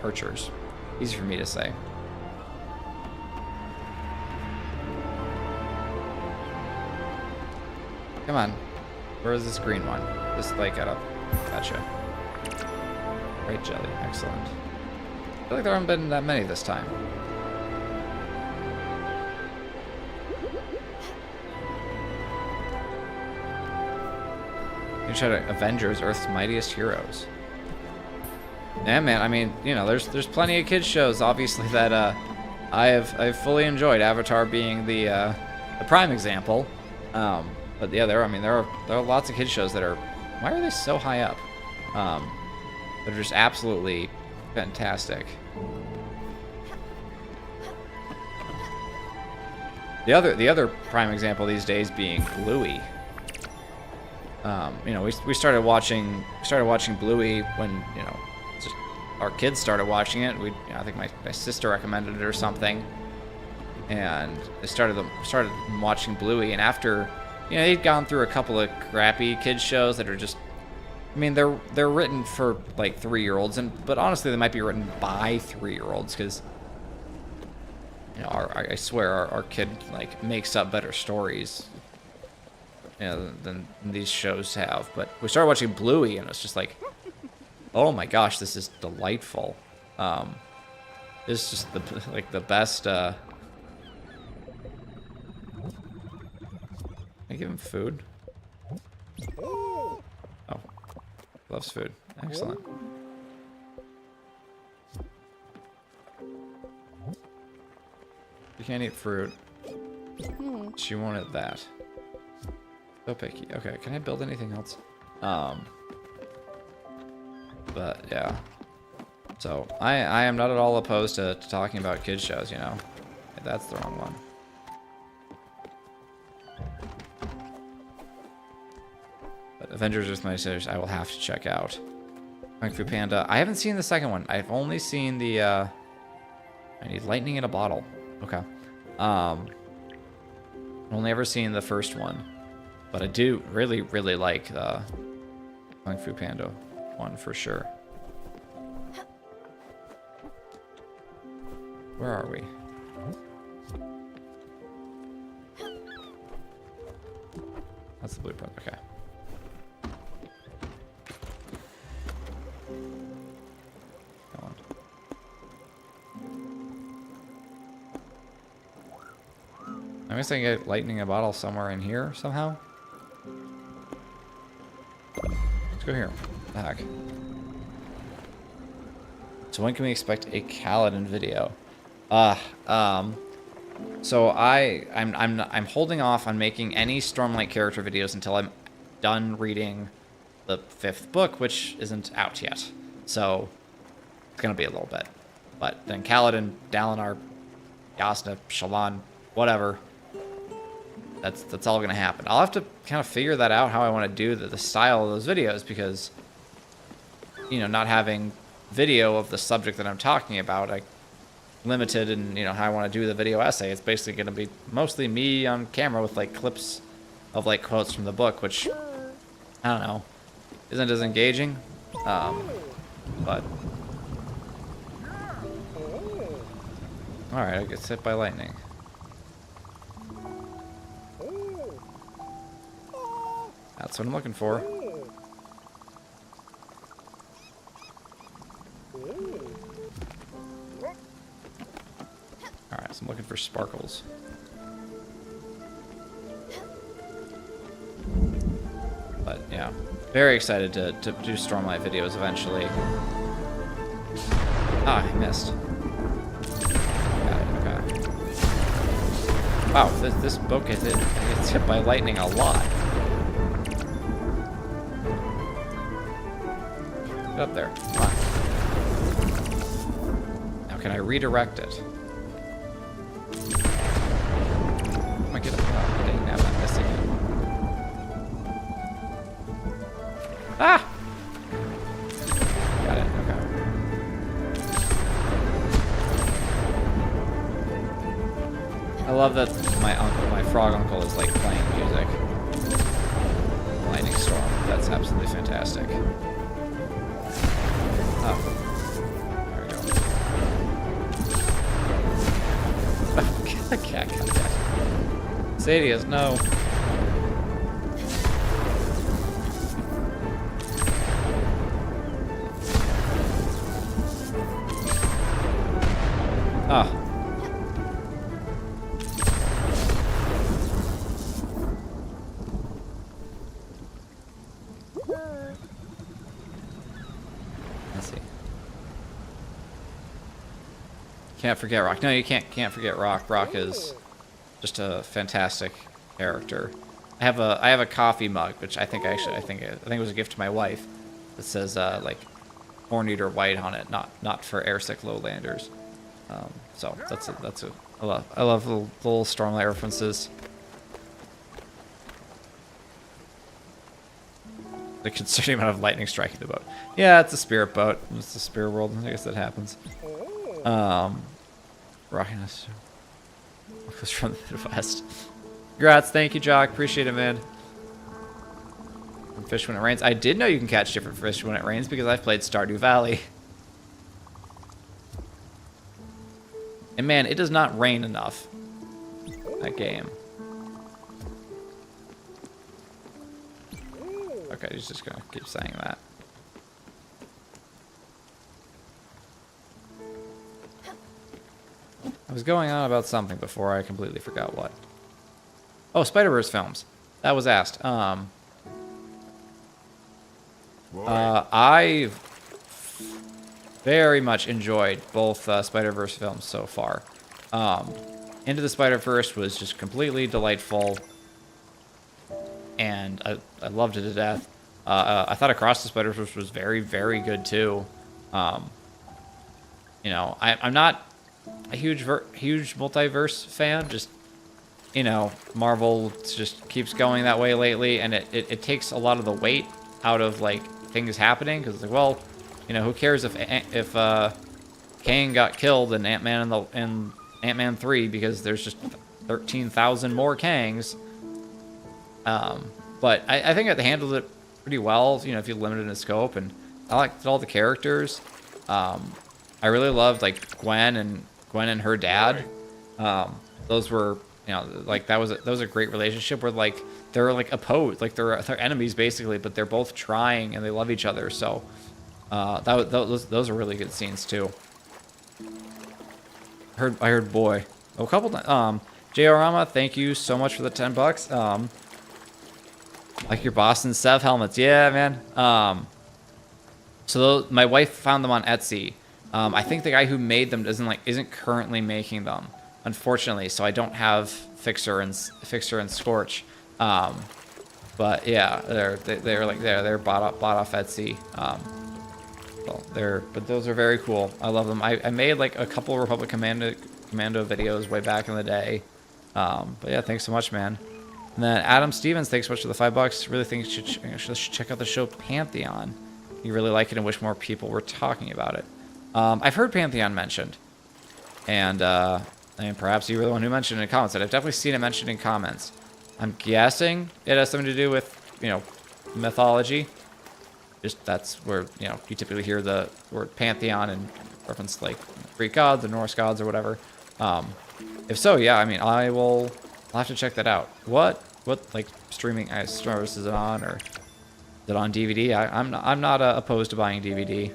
archers. Easy for me to say. Come on. Where is this green one? This light got up. Gotcha. Great jelly. Excellent. I feel like there haven't been that many this time. You try to Avengers, Earth's Mightiest Heroes. Yeah, man. I mean, you know, there's plenty of kids shows, obviously, that I've fully enjoyed. Avatar being the prime example. But yeah, there are lots of kids shows that are. Why are they so high up? They're just absolutely fantastic. The other prime example these days being Bluey. You know, we started watching Bluey when, you know, our kids started watching it. I think my sister recommended it or something, and they started watching Bluey. And after, you know, they'd gone through a couple of crappy kids shows that are just, I mean, they're written for like 3-year-olds, but honestly, they might be written by 3-year-olds because, you know, I swear our kid like makes up better stories, you know, than these shows have. But we started watching Bluey, and it's just like, oh my gosh, this is delightful. This is just the best. Can I give him food? Oh, loves food. Excellent. You can't eat fruit. She wanted that. So picky. Okay, can I build anything else? But yeah, so I am not at all opposed to talking about kids shows, you know. That's the wrong one. But Avengers Earth Mightiest Heroes I will have to check out. Kung Fu Panda. I haven't seen the second one. I've only seen the I need lightning in a bottle. Okay. Only ever seen the first one. But I do really, really like the Kung Fu Panda one for sure. Where are we? That's the blueprint. Okay. Go on. I'm guessing I get lightning a bottle somewhere in here somehow. Let's go here. What the heck? So when can we expect a Kaladin video? So I'm holding off on making any Stormlight character videos until I'm done reading the 5th book, which isn't out yet. So it's gonna be a little bit. But then Kaladin, Dalinar, Yasna, Shallan, whatever. That's all gonna happen. I'll have to kind of figure that out how I want to do the style of those videos, because you know, not having video of the subject that I'm talking about, I limited in, you know, how I want to do the video essay. It's basically going to be mostly me on camera with like clips of like quotes from the book, which I don't know, isn't as engaging. But all right, I get hit by lightning. That's what I'm looking for. Alright, so I'm looking for sparkles. But yeah, very excited to do Stormlight videos eventually. Ah, I missed. Got it, okay. Wow, this book gets hit by lightning a lot. Get up there. Come on. Now can I redirect it? Am I getting dang, now I'm missing it. Ah! Got it, okay. I love that my frog uncle is like playing music. Lightning storm. That's absolutely fantastic. Oh. There we go. The cat got that. Sadius, no. Ah. Let's see. Can't forget Rock. No, you can't forget Rock. Rock is just a fantastic character. I have a coffee mug, which I think it was a gift to my wife. That says like Horn-Eater White on it, not for airsick lowlanders. So I love little Stormlight references. The concerning amount of lightning striking the boat. Yeah, it's a spirit boat. It's the spirit world. I guess that happens. Rocking us. Was from the Midwest. Congrats, thank you, Jock. Appreciate it, man. Fish when it rains. I did know you can catch different fish when it rains because I've played Stardew Valley. And man, it does not rain enough. That game. Okay, he's just gonna keep saying that. I was going on about something before I completely forgot what. Oh, Spider-Verse films. That was asked. I very much enjoyed both Spider-Verse films so far. Into the Spider-Verse was just completely delightful, and I loved it to death. I thought Across the Spider-Verse was very, very good too. You know, I'm not a huge multiverse fan. Just, you know, Marvel just keeps going that way lately, and it takes a lot of the weight out of like things happening, because it's like, well, you know, who cares if Kang got killed in Ant-Man and Ant-Man 3 because there's just 13,000 more Kangs. But I think they handled it pretty well, you know, if you limit it in scope, and I liked all the characters. I really loved like Gwen Gwen and her dad. Those were, you know, like that was a great relationship where like they're like opposed, like they're enemies basically, but they're both trying and they love each other. So those are really good scenes too. I heard boy a couple times. J.R. thank you so much for the $10. Like your Boston Sev helmets, yeah, man. So my wife found them on Etsy. I think the guy who made them isn't currently making them, unfortunately. So I don't have Fixer and Scorch. But yeah, they're bought off Etsy. But those are very cool. I love them. I made like a couple Republic Commando videos way back in the day. But yeah, thanks so much, man. And then Adam Stevens, thanks so much for the $5. Really think you should check out the show Pantheon. You really like it and wish more people were talking about it. I've heard Pantheon mentioned, and perhaps you were the one who mentioned it in comments. I've definitely seen it mentioned in comments. I'm guessing it has something to do with, you know, mythology. Just that's where, you know, you typically hear the word Pantheon and reference like Greek gods or Norse gods or whatever. If so, yeah, I mean, I'll have to check that out. What like streaming service is it on, or is it on DVD? I'm not opposed to buying DVD,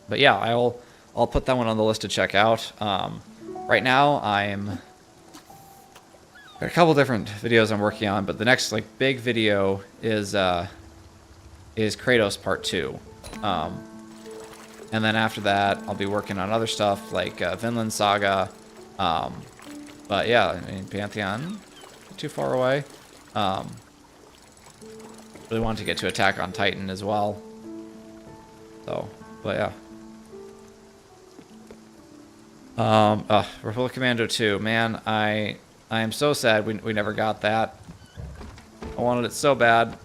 but yeah, I'll put that one on the list to check out. Right now got a couple different videos I'm working on, but the next like big video is Kratos Part 2. And then after that, I'll be working on other stuff like Vinland Saga. But yeah, I mean, Pantheon, not too far away. Really wanted to get to Attack on Titan as well. So, but yeah. Republic Commando 2. Man, I am so sad we never got that. I wanted it so bad.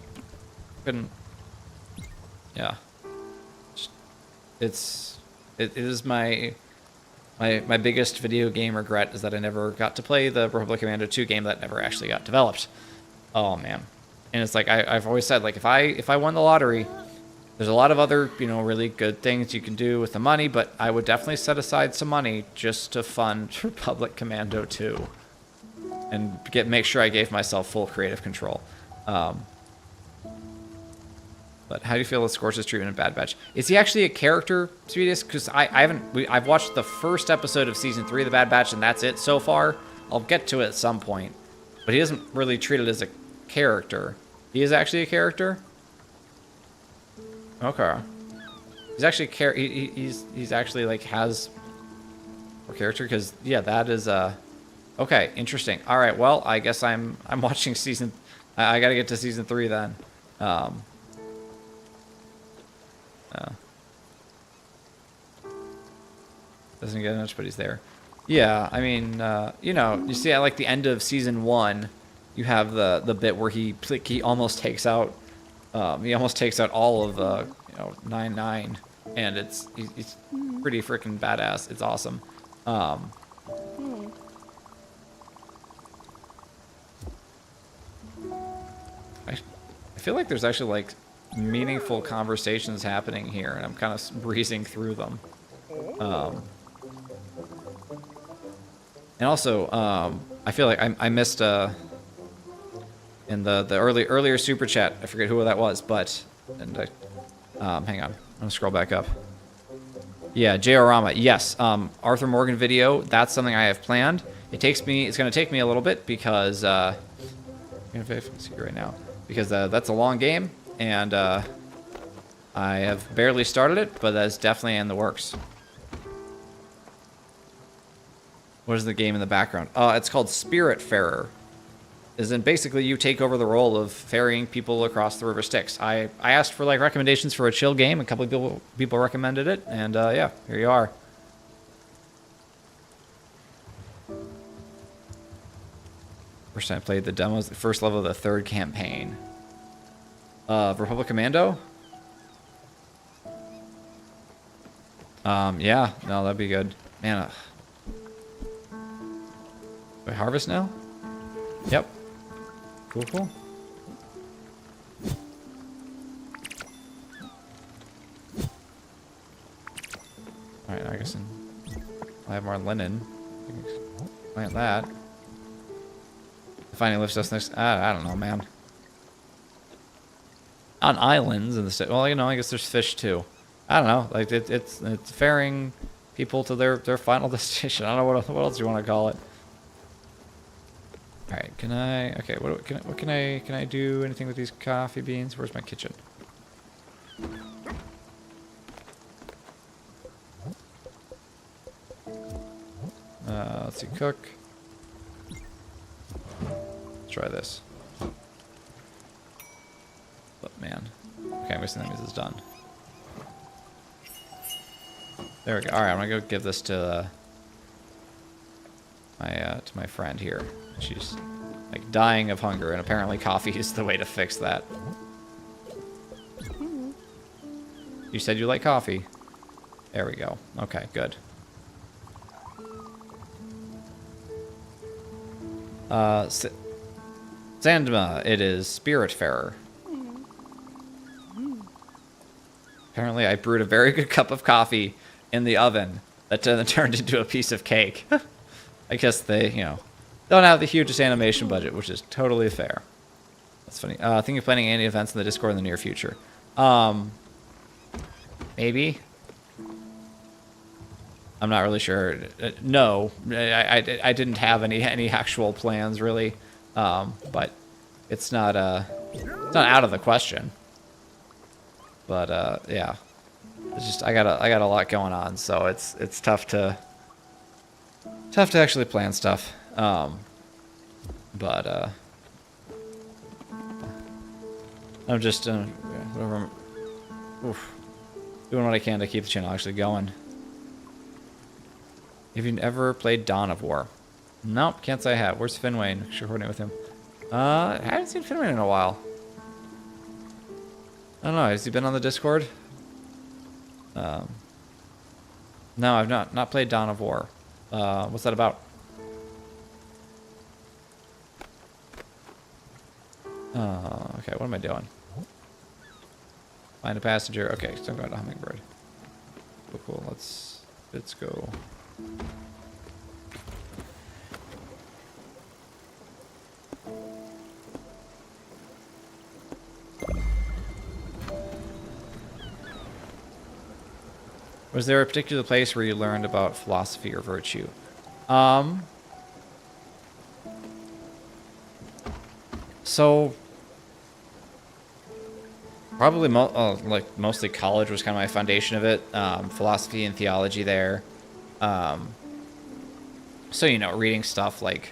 Couldn't. Yeah. It is my biggest video game regret is that I never got to play the Republic Commando 2 game that never actually got developed. Oh man. And it's like I've always said, like, if I won the lottery, there's a lot of other, you know, really good things you can do with the money, but I would definitely set aside some money just to fund Republic Commando 2 and make sure I gave myself full creative control. But how do you feel with Scorch's treatment in Bad Batch? Is he actually a character, Sweetest? Because I've watched the first episode of season 3 of the Bad Batch, and that's it so far. I'll get to it at some point, but he isn't really treated as a character. He is actually a character. Okay. He's actually he's actually like has a character, because yeah, that is okay, interesting. All right, well, I guess I'm watching season. I got to get to season 3 then. Doesn't get much, but he's there. Yeah, I mean, you know, you see at like the end of season 1, you have the bit where he almost takes out all of you know, 9-9, and he's pretty freaking badass. It's awesome. I feel like there's actually like meaningful conversations happening here, and I'm kind of breezing through them. And also, I feel like I missed in the earlier super chat. I forget who that was, but hang on, I'm gonna scroll back up. Yeah, J.R. Yes, Arthur Morgan video. That's something I have planned. It's gonna take me a little bit because I'm gonna see right now because that's a long game, and I have barely started it, but that's definitely in the works. What is the game in the background? It's called Spiritfarer. Is in basically you take over the role of ferrying people across the River Styx. I asked for like recommendations for a chill game. A couple of people recommended it, and yeah, here you are. First time I played the demos, the first level of the 3rd campaign. Republic Commando? Yeah, no, that'd be good. Man, do I harvest now? Yep. Cool. Alright, I guess I have more linen. Plant that. Finding lifts us next. I don't know, man. On islands in the well, you know, I guess there's fish too. I don't know. Like it's ferrying people to their final destination. I don't know what else you want to call it. All right, can I? Okay, what can I do anything with these coffee beans? Where's my kitchen? Let's see, cook. Let's try this. But man, okay, I'm guessing that means it's done. There we go. All right, I'm gonna go give this to my friend here. She's like dying of hunger, and apparently coffee is the way to fix that. You said you like coffee. There we go. Okay, good. Sandma, it is Spiritfarer. Apparently I brewed a very good cup of coffee in the oven that then turned into a piece of cake. I guess they, you know, don't have the hugest animation budget, which is totally fair. That's funny. I think you're planning any events in the Discord in the near future. Maybe. I'm not really sure. No, I didn't have any actual plans really, but it's not out of the question. But yeah, it's just I got a lot going on, so it's tough to actually plan stuff. But I'm just whatever. Doing what I can to keep the channel actually going. Have you ever played Dawn of War? Nope, can't say I have. Where's Finwayne? Should coordinate with him. I haven't seen Finwayne in a while. I don't know. Has he been on the Discord? No, I've not played Dawn of War. What's that about? Okay, what am I doing? Find a passenger. Okay, so I'm going to Hummingbird. Cool. Let's go. Was there a particular place where you learned about philosophy or virtue? So probably like mostly college was kind of my foundation of it. Philosophy and theology there. So you know, reading stuff like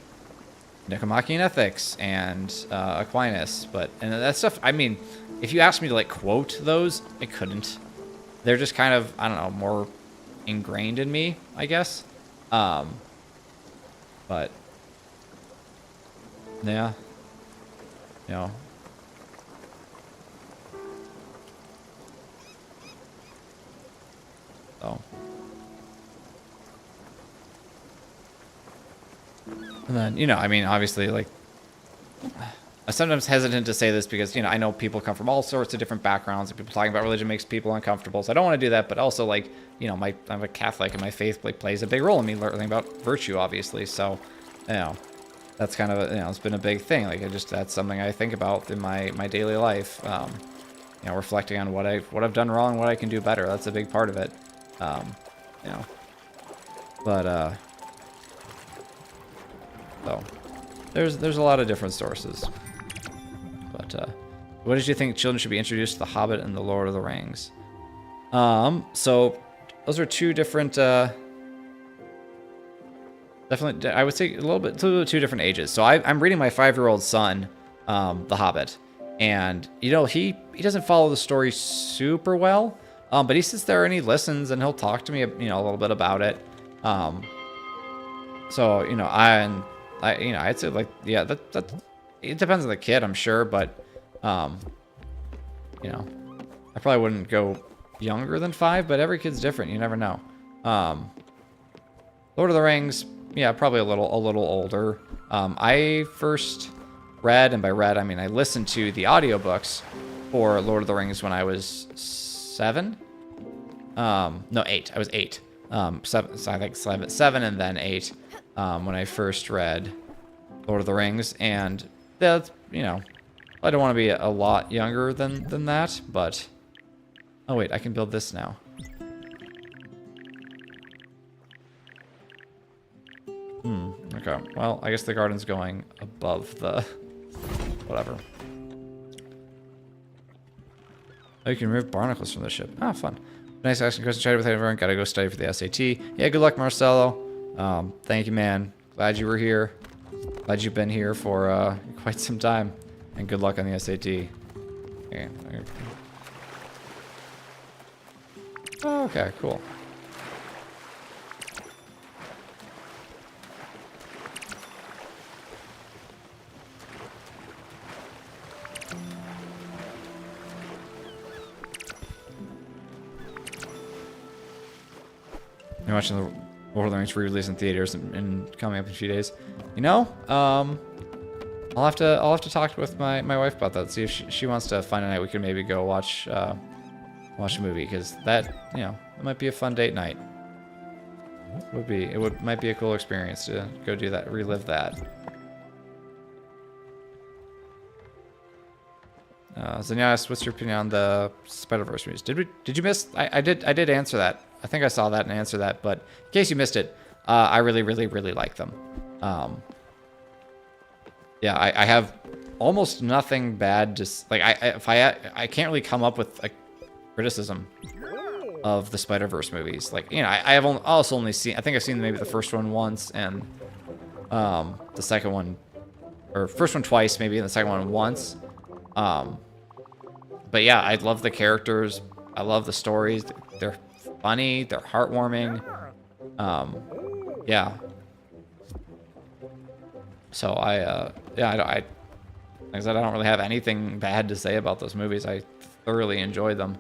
Nicomachean Ethics and Aquinas, and that stuff. I mean, if you asked me to like quote those, I couldn't. They're just kind of, I don't know, more ingrained in me, I guess. But yeah, you know. So. And then, you know, I mean, obviously, like, I'm sometimes hesitant to say this because, you know, I know people come from all sorts of different backgrounds, and people talking about religion makes people uncomfortable. So I don't want to do that, but also, like, you know, I'm a Catholic, and my faith plays a big role in me learning about virtue, obviously. So, you know, that's kind of, you know, it's been a big thing. Like, that's something I think about in my daily life. You know, reflecting on what I've done wrong, what I can do better. That's a big part of it. You know, but so there's a lot of different sources. But what did you think children should be introduced to The Hobbit and The Lord of the Rings? So those are two different, definitely, I would say a little bit two different ages. So I'm reading my 5-year-old son, The Hobbit, and you know he doesn't follow the story super well, but he sits there and he listens and he'll talk to me, you know, a little bit about it. So you know I'd say like yeah that it depends on the kid, I'm sure, but you know, I probably wouldn't go younger than 5, but every kid's different. You never know. Lord of the Rings, yeah, probably a little older. I first read, and by read I mean I listened to the audiobooks for Lord of the Rings when I was 7. No, 8. I was 8. So I think 7 and then 8 when I first read Lord of the Rings, and that's, you know, I don't want to be a lot younger than that, but oh wait, I can build this now. Okay, well, I guess the garden's going above the whatever. Oh, you can remove barnacles from the ship. Ah, fun. Nice asking questions. Chatted with everyone. Gotta go study for the SAT. Yeah, good luck, Marcelo. Thank you, man. Glad you were here. Glad you've been here for quite some time. And good luck on the SAT. Okay, cool. You're watching the Lord of the Rings re-release in theaters and coming up in a few days. You know, I'll have to talk with my wife about that. See if she wants to find a night we can maybe go watch a movie, because that, you know, it might be a fun date night. Might be a cool experience to go do that, relive that. Zanya asked, what's your opinion on the Spider-Verse movies? Did you miss? I did answer that. I think I saw that and answered that, but in case you missed it, I really like them. Yeah, I have almost nothing bad to like. I can't really come up with a criticism of the Spider-Verse movies. Like, you know, I have also only seen. I think I've seen maybe the first one once and the second one, or first one twice maybe, and the second one once. But yeah, I love the characters. I love the stories. They're funny. They're heartwarming. Yeah. So yeah, like I said, I don't really have anything bad to say about those movies. I thoroughly enjoyed them.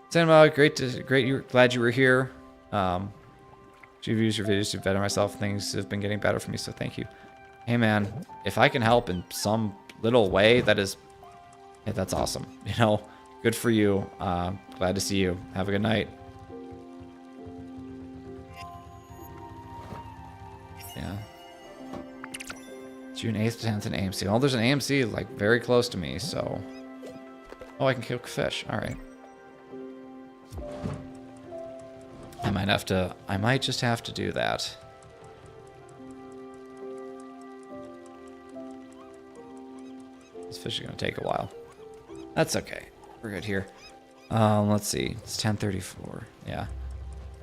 Cinema, glad you were here. You've used your videos to better myself. Things have been getting better for me, so thank you. Hey man, if I can help in some little way, that's awesome. You know, good for you. Glad to see you. Have a good night. Yeah. June 8th, 10th, and AMC. Well, there's an AMC like very close to me, so. Oh, I can cook fish. All right. I might just have to do that. This fish is gonna take a while. That's okay. We're good here. Let's see. It's 10:34. Yeah.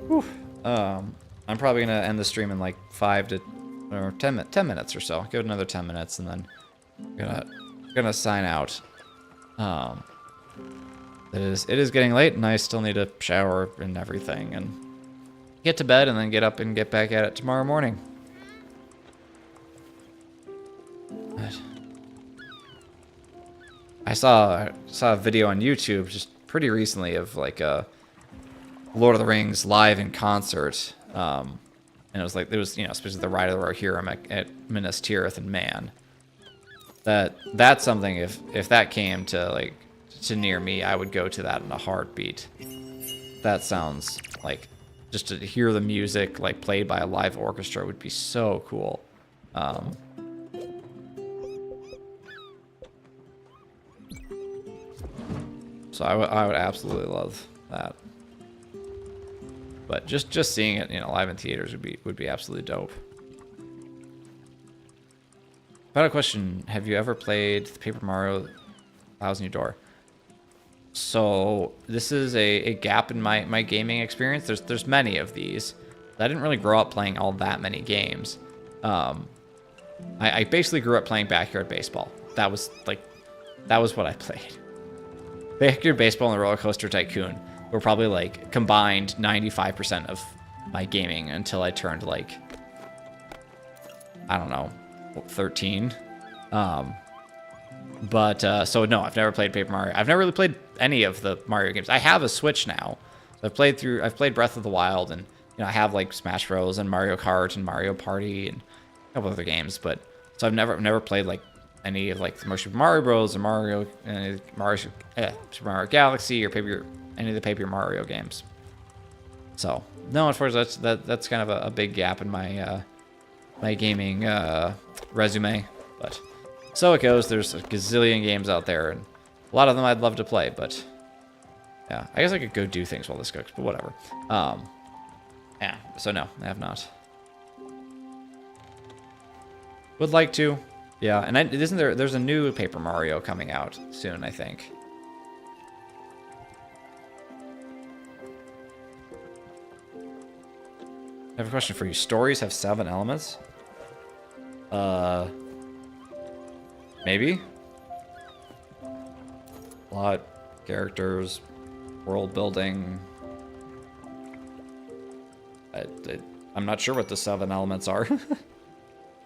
Whew. I'm probably gonna end the stream in like 10 minutes or so. Give it another 10 minutes, and then gonna sign out. It is getting late, and I still need to shower and everything, and get to bed, and then get up and get back at it tomorrow morning. But I saw a video on YouTube just pretty recently of like a Lord of the Rings live in concert, and it was you know, especially the Ride of the Rohirrim at Minas Tirith, and man, that's something. If that came to near me, I would go to that in a heartbeat. That sounds like, just to hear the music like played by a live orchestra would be so cool. So I would absolutely love that. But just seeing it, you know, live in theaters would be absolutely dope. I had a question. Have you ever played the Paper Mario Thousand Year Door? So this is a gap in my gaming experience. There's many of these. I didn't really grow up playing all that many games. I basically grew up playing backyard baseball. That was what I played. Backyard baseball and the Roller Coaster Tycoon were probably like combined 95% of my gaming until I turned like, I don't know, 13. So no, I've never played Paper Mario. I've never really played any of the Mario games. I have a Switch now. So I've played Breath of the Wild, and you know, I have like Smash Bros and Mario Kart and Mario Party and a couple other games, but so I've never played like any of like the Super Mario Bros. Or Super Mario Galaxy or any of the Paper Mario games. So no, unfortunately, that's kind of a big gap in my my gaming resume. But so it goes. There's a gazillion games out there, and a lot of them I'd love to play, but yeah, I guess I could go do things while this cooks, but whatever. Yeah, so no, I have not. Would like to. Yeah, and there's a new Paper Mario coming out soon, I think. I have a question for you. Stories have 7 elements? Maybe? Plot, characters, world building. I'm not sure what the 7 elements are.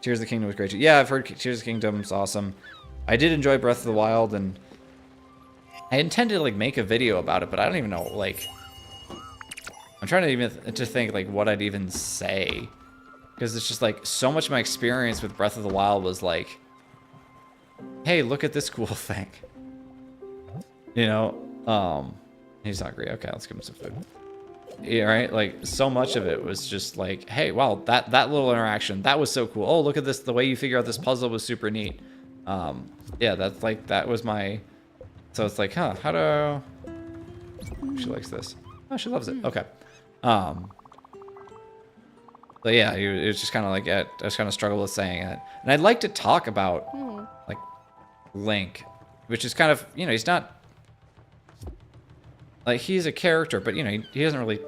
Tears of the Kingdom was great too. Yeah, I've heard Tears of the Kingdom's awesome. I did enjoy Breath of the Wild, and I intended to like make a video about it, but I don't even know, like, I'm trying to think like what I'd even say, because it's just like so much of my experience with Breath of the Wild was like, hey, look at this cool thing. You know, he's hungry. Okay, let's give him some food. Yeah, right? Like, so much of it was just like, hey, wow, that little interaction, that was so cool. Oh, look at this. The way you figure out this puzzle was super neat. Yeah, that's like, that was my, so it's like, huh, how do, she likes this. Oh, she loves it. Okay. But yeah, it was just kind of like, I just kind of struggled with saying it. And I'd like to talk about, like, Link, which is kind of, you know, he's not, like, he's a character, but, you know, he doesn't really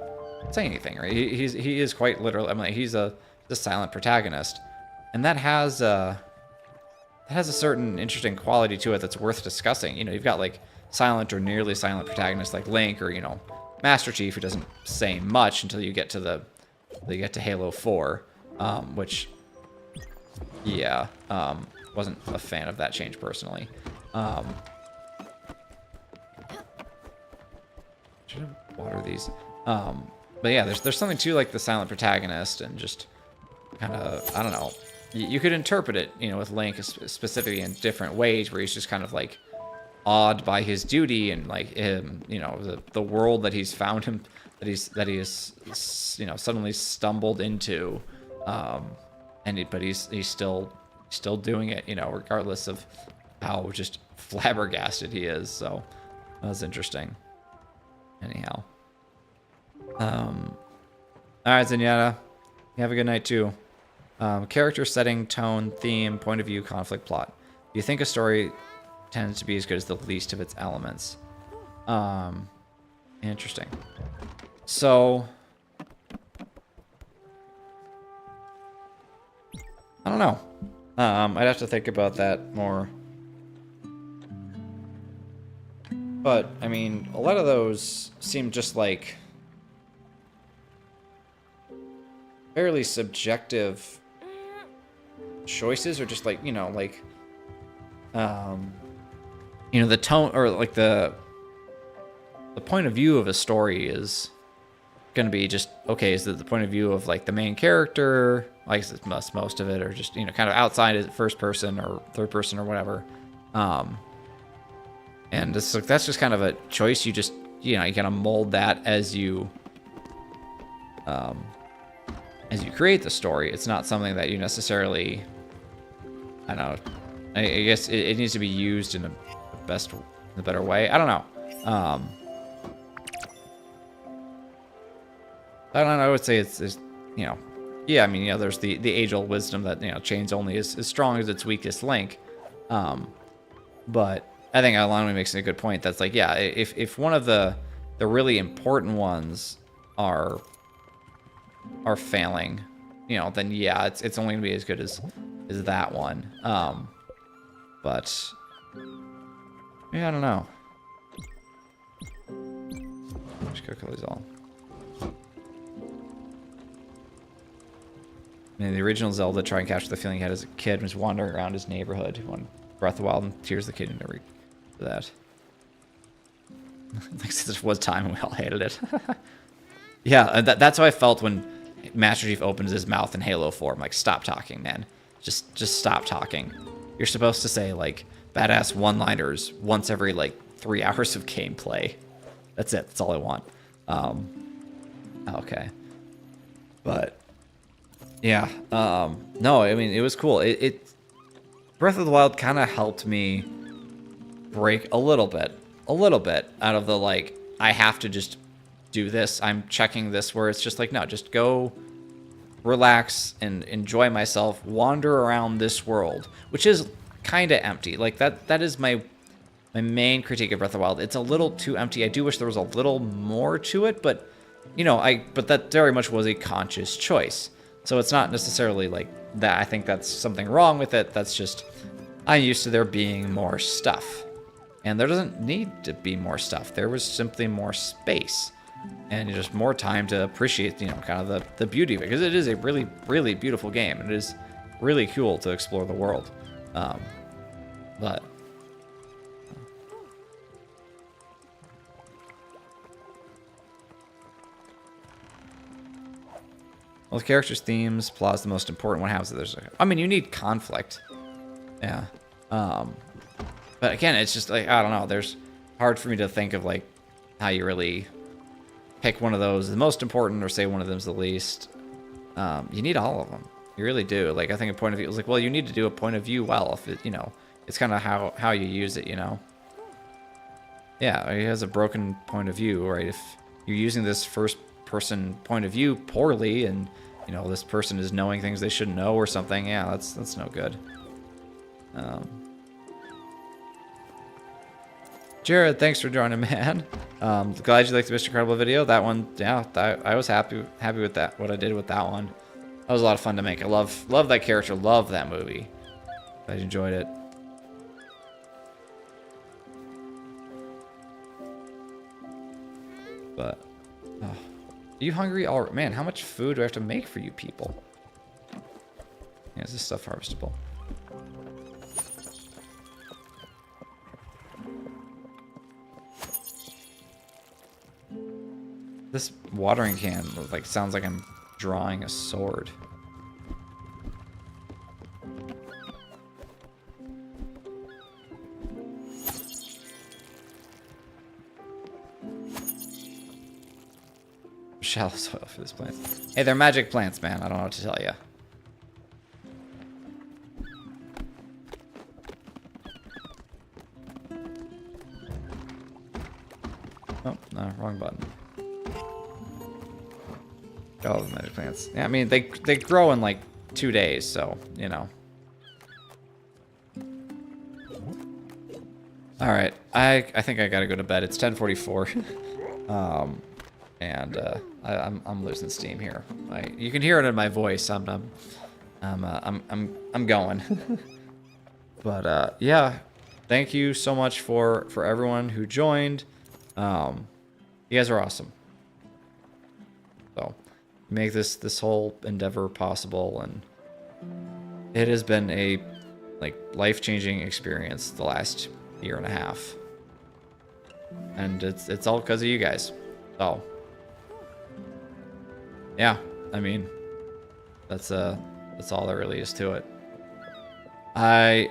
say anything, right? He is quite literally, I mean, he's a silent protagonist. And that has a certain interesting quality to it that's worth discussing. You know, you've got, like, silent or nearly silent protagonists like Link, or, you know, Master Chief, who doesn't say much until you get to Halo 4, which, yeah, wasn't a fan of that change personally. Should I water these? But yeah, there's something to like the silent protagonist, and just kind of, I don't know. You could interpret it, you know, with Link specifically in different ways, where he's just kind of like awed by his duty and like him, you know, the world that he's found him, that he is, you know, suddenly stumbled into, but he's still doing it, you know, regardless of how just flabbergasted he is. So that was interesting. Anyhow. All right, Zenyatta. You have a good night too. Character, setting, tone, theme, point of view, conflict, plot. Do you think a story tends to be as good as the least of its elements? Interesting. So, I don't know. I'd have to think about that more. But, I mean, a lot of those seem just like fairly subjective choices, or just like, you know, like, you know, the tone, or like the point of view of a story is going to be just, okay, is it the point of view of like the main character? I guess it's most of it, or just, you know, kind of outside, is it first person or third person or whatever. And it's like, that's just kind of a choice. You just, you know, you kind of mold that as you create the story. It's not something that you necessarily, I don't know, I guess it needs to be used in the better way. I don't know. I don't know. I would say it's, you know, yeah, I mean, you know, there's the age-old wisdom that, you know, chains only is as strong as its weakest link. But I think Alani makes a good point. That's like, yeah, if one of the really important ones are failing, you know, then yeah, it's only gonna be as good as that one. But yeah, I don't know. Just go kill these all. I mean, the original Zelda, try and capture the feeling he had as a kid, was wandering around his neighborhood. He won Breath of the Wild and Tears of the Kingdom never for that. Like, there was time when we all hated it. Yeah, that's how I felt when Master Chief opens his mouth in Halo 4. I'm like, stop talking, man. Just stop talking. you're supposed to say like badass one-liners once every like 3 hours of gameplay. That's it. That's all I want. Okay. But yeah, no, I mean, it was cool. Breath of the Wild kind of helped me break a little bit out of the like, I have to just do this. I'm checking this, where it's just like, no, just go relax and enjoy myself, wander around this world, which is kind of empty. Like that is my main critique of Breath of the Wild. It's a little too empty. I do wish there was a little more to it, but you know, but that very much was a conscious choice. So it's not necessarily like that. I think that's something wrong with it. That's just, I'm used to there being more stuff. And there doesn't need to be more stuff. There was simply more space. And just more time to appreciate, you know, kind of the beauty of it. Because it is a really, really beautiful game. And it is really cool to explore the world. But well, the characters' themes, plot is the most important one. I mean, you need conflict. Yeah. But again, it's just like, I don't know. There's hard for me to think of like how you really pick one of those the most important, or say one of them's the least. You need all of them. You really do. Like, I think a point of view, it was like, well, you need to do a point of view well. If it, you know, it's kind of how you use it, you know. Yeah, it has a broken point of view, right? If you're using this first person point of view poorly, and you know this person is knowing things they shouldn't know or something, yeah, that's no good. Jared, thanks for joining, man. Glad you liked the Mr. Incredible video. That one, yeah, I was happy with that. What I did with that one, that was a lot of fun to make. I love that character, love that movie. I enjoyed it. But oh. Are you hungry? Oh man, how much food do I have to make for you people? Yeah, is this stuff harvestable? This watering can like sounds like I'm drawing a sword. Shallow soil for this plant. Hey, they're magic plants, man. I don't know what to tell you. Oh, no, wrong button. Got all the magic plants. Yeah, I mean, they grow in like 2 days, so, you know. Alright, I think I gotta go to bed. It's 10:44. And I'm losing steam here. You can hear it in my voice. I'm going. But yeah, thank you so much for everyone who joined. You guys are awesome. So make this whole endeavor possible, and it has been a like life-changing experience the last year and a half, and it's all because of you guys. So yeah, I mean, that's all there really is to it. I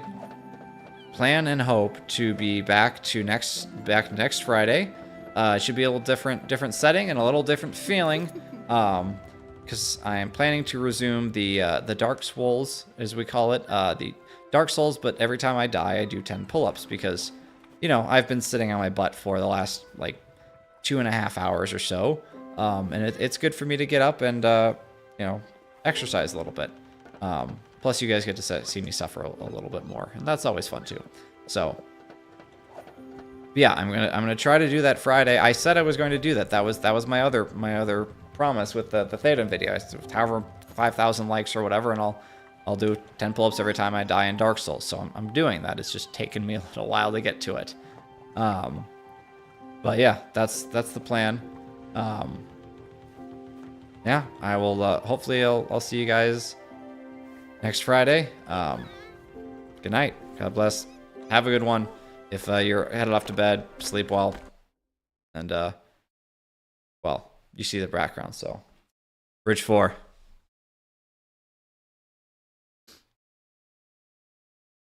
plan and hope to be back next Friday. It should be a little different setting and a little different feeling, because I am planning to resume the Dark Souls, as we call it, the Dark Souls. But every time I die, I do 10 pull-ups because, you know, I've been sitting on my butt for the last like 2.5 hours or so. And it's good for me to get up and, you know, exercise a little bit. Plus, you guys get to see me suffer a little bit more, and that's always fun too. So, yeah, I'm gonna try to do that Friday. I said I was going to do that. That was my other promise with the Theoden video. However, 5,000 likes or whatever, and I'll do 10 pull-ups every time I die in Dark Souls. So I'm doing that. It's just taken me a little while to get to it. But yeah, that's the plan. Yeah, I will, hopefully I'll see you guys next Friday. Good night. God bless. Have a good one. If you're headed off to bed, sleep well. And, well, you see the background, so. Bridge 4.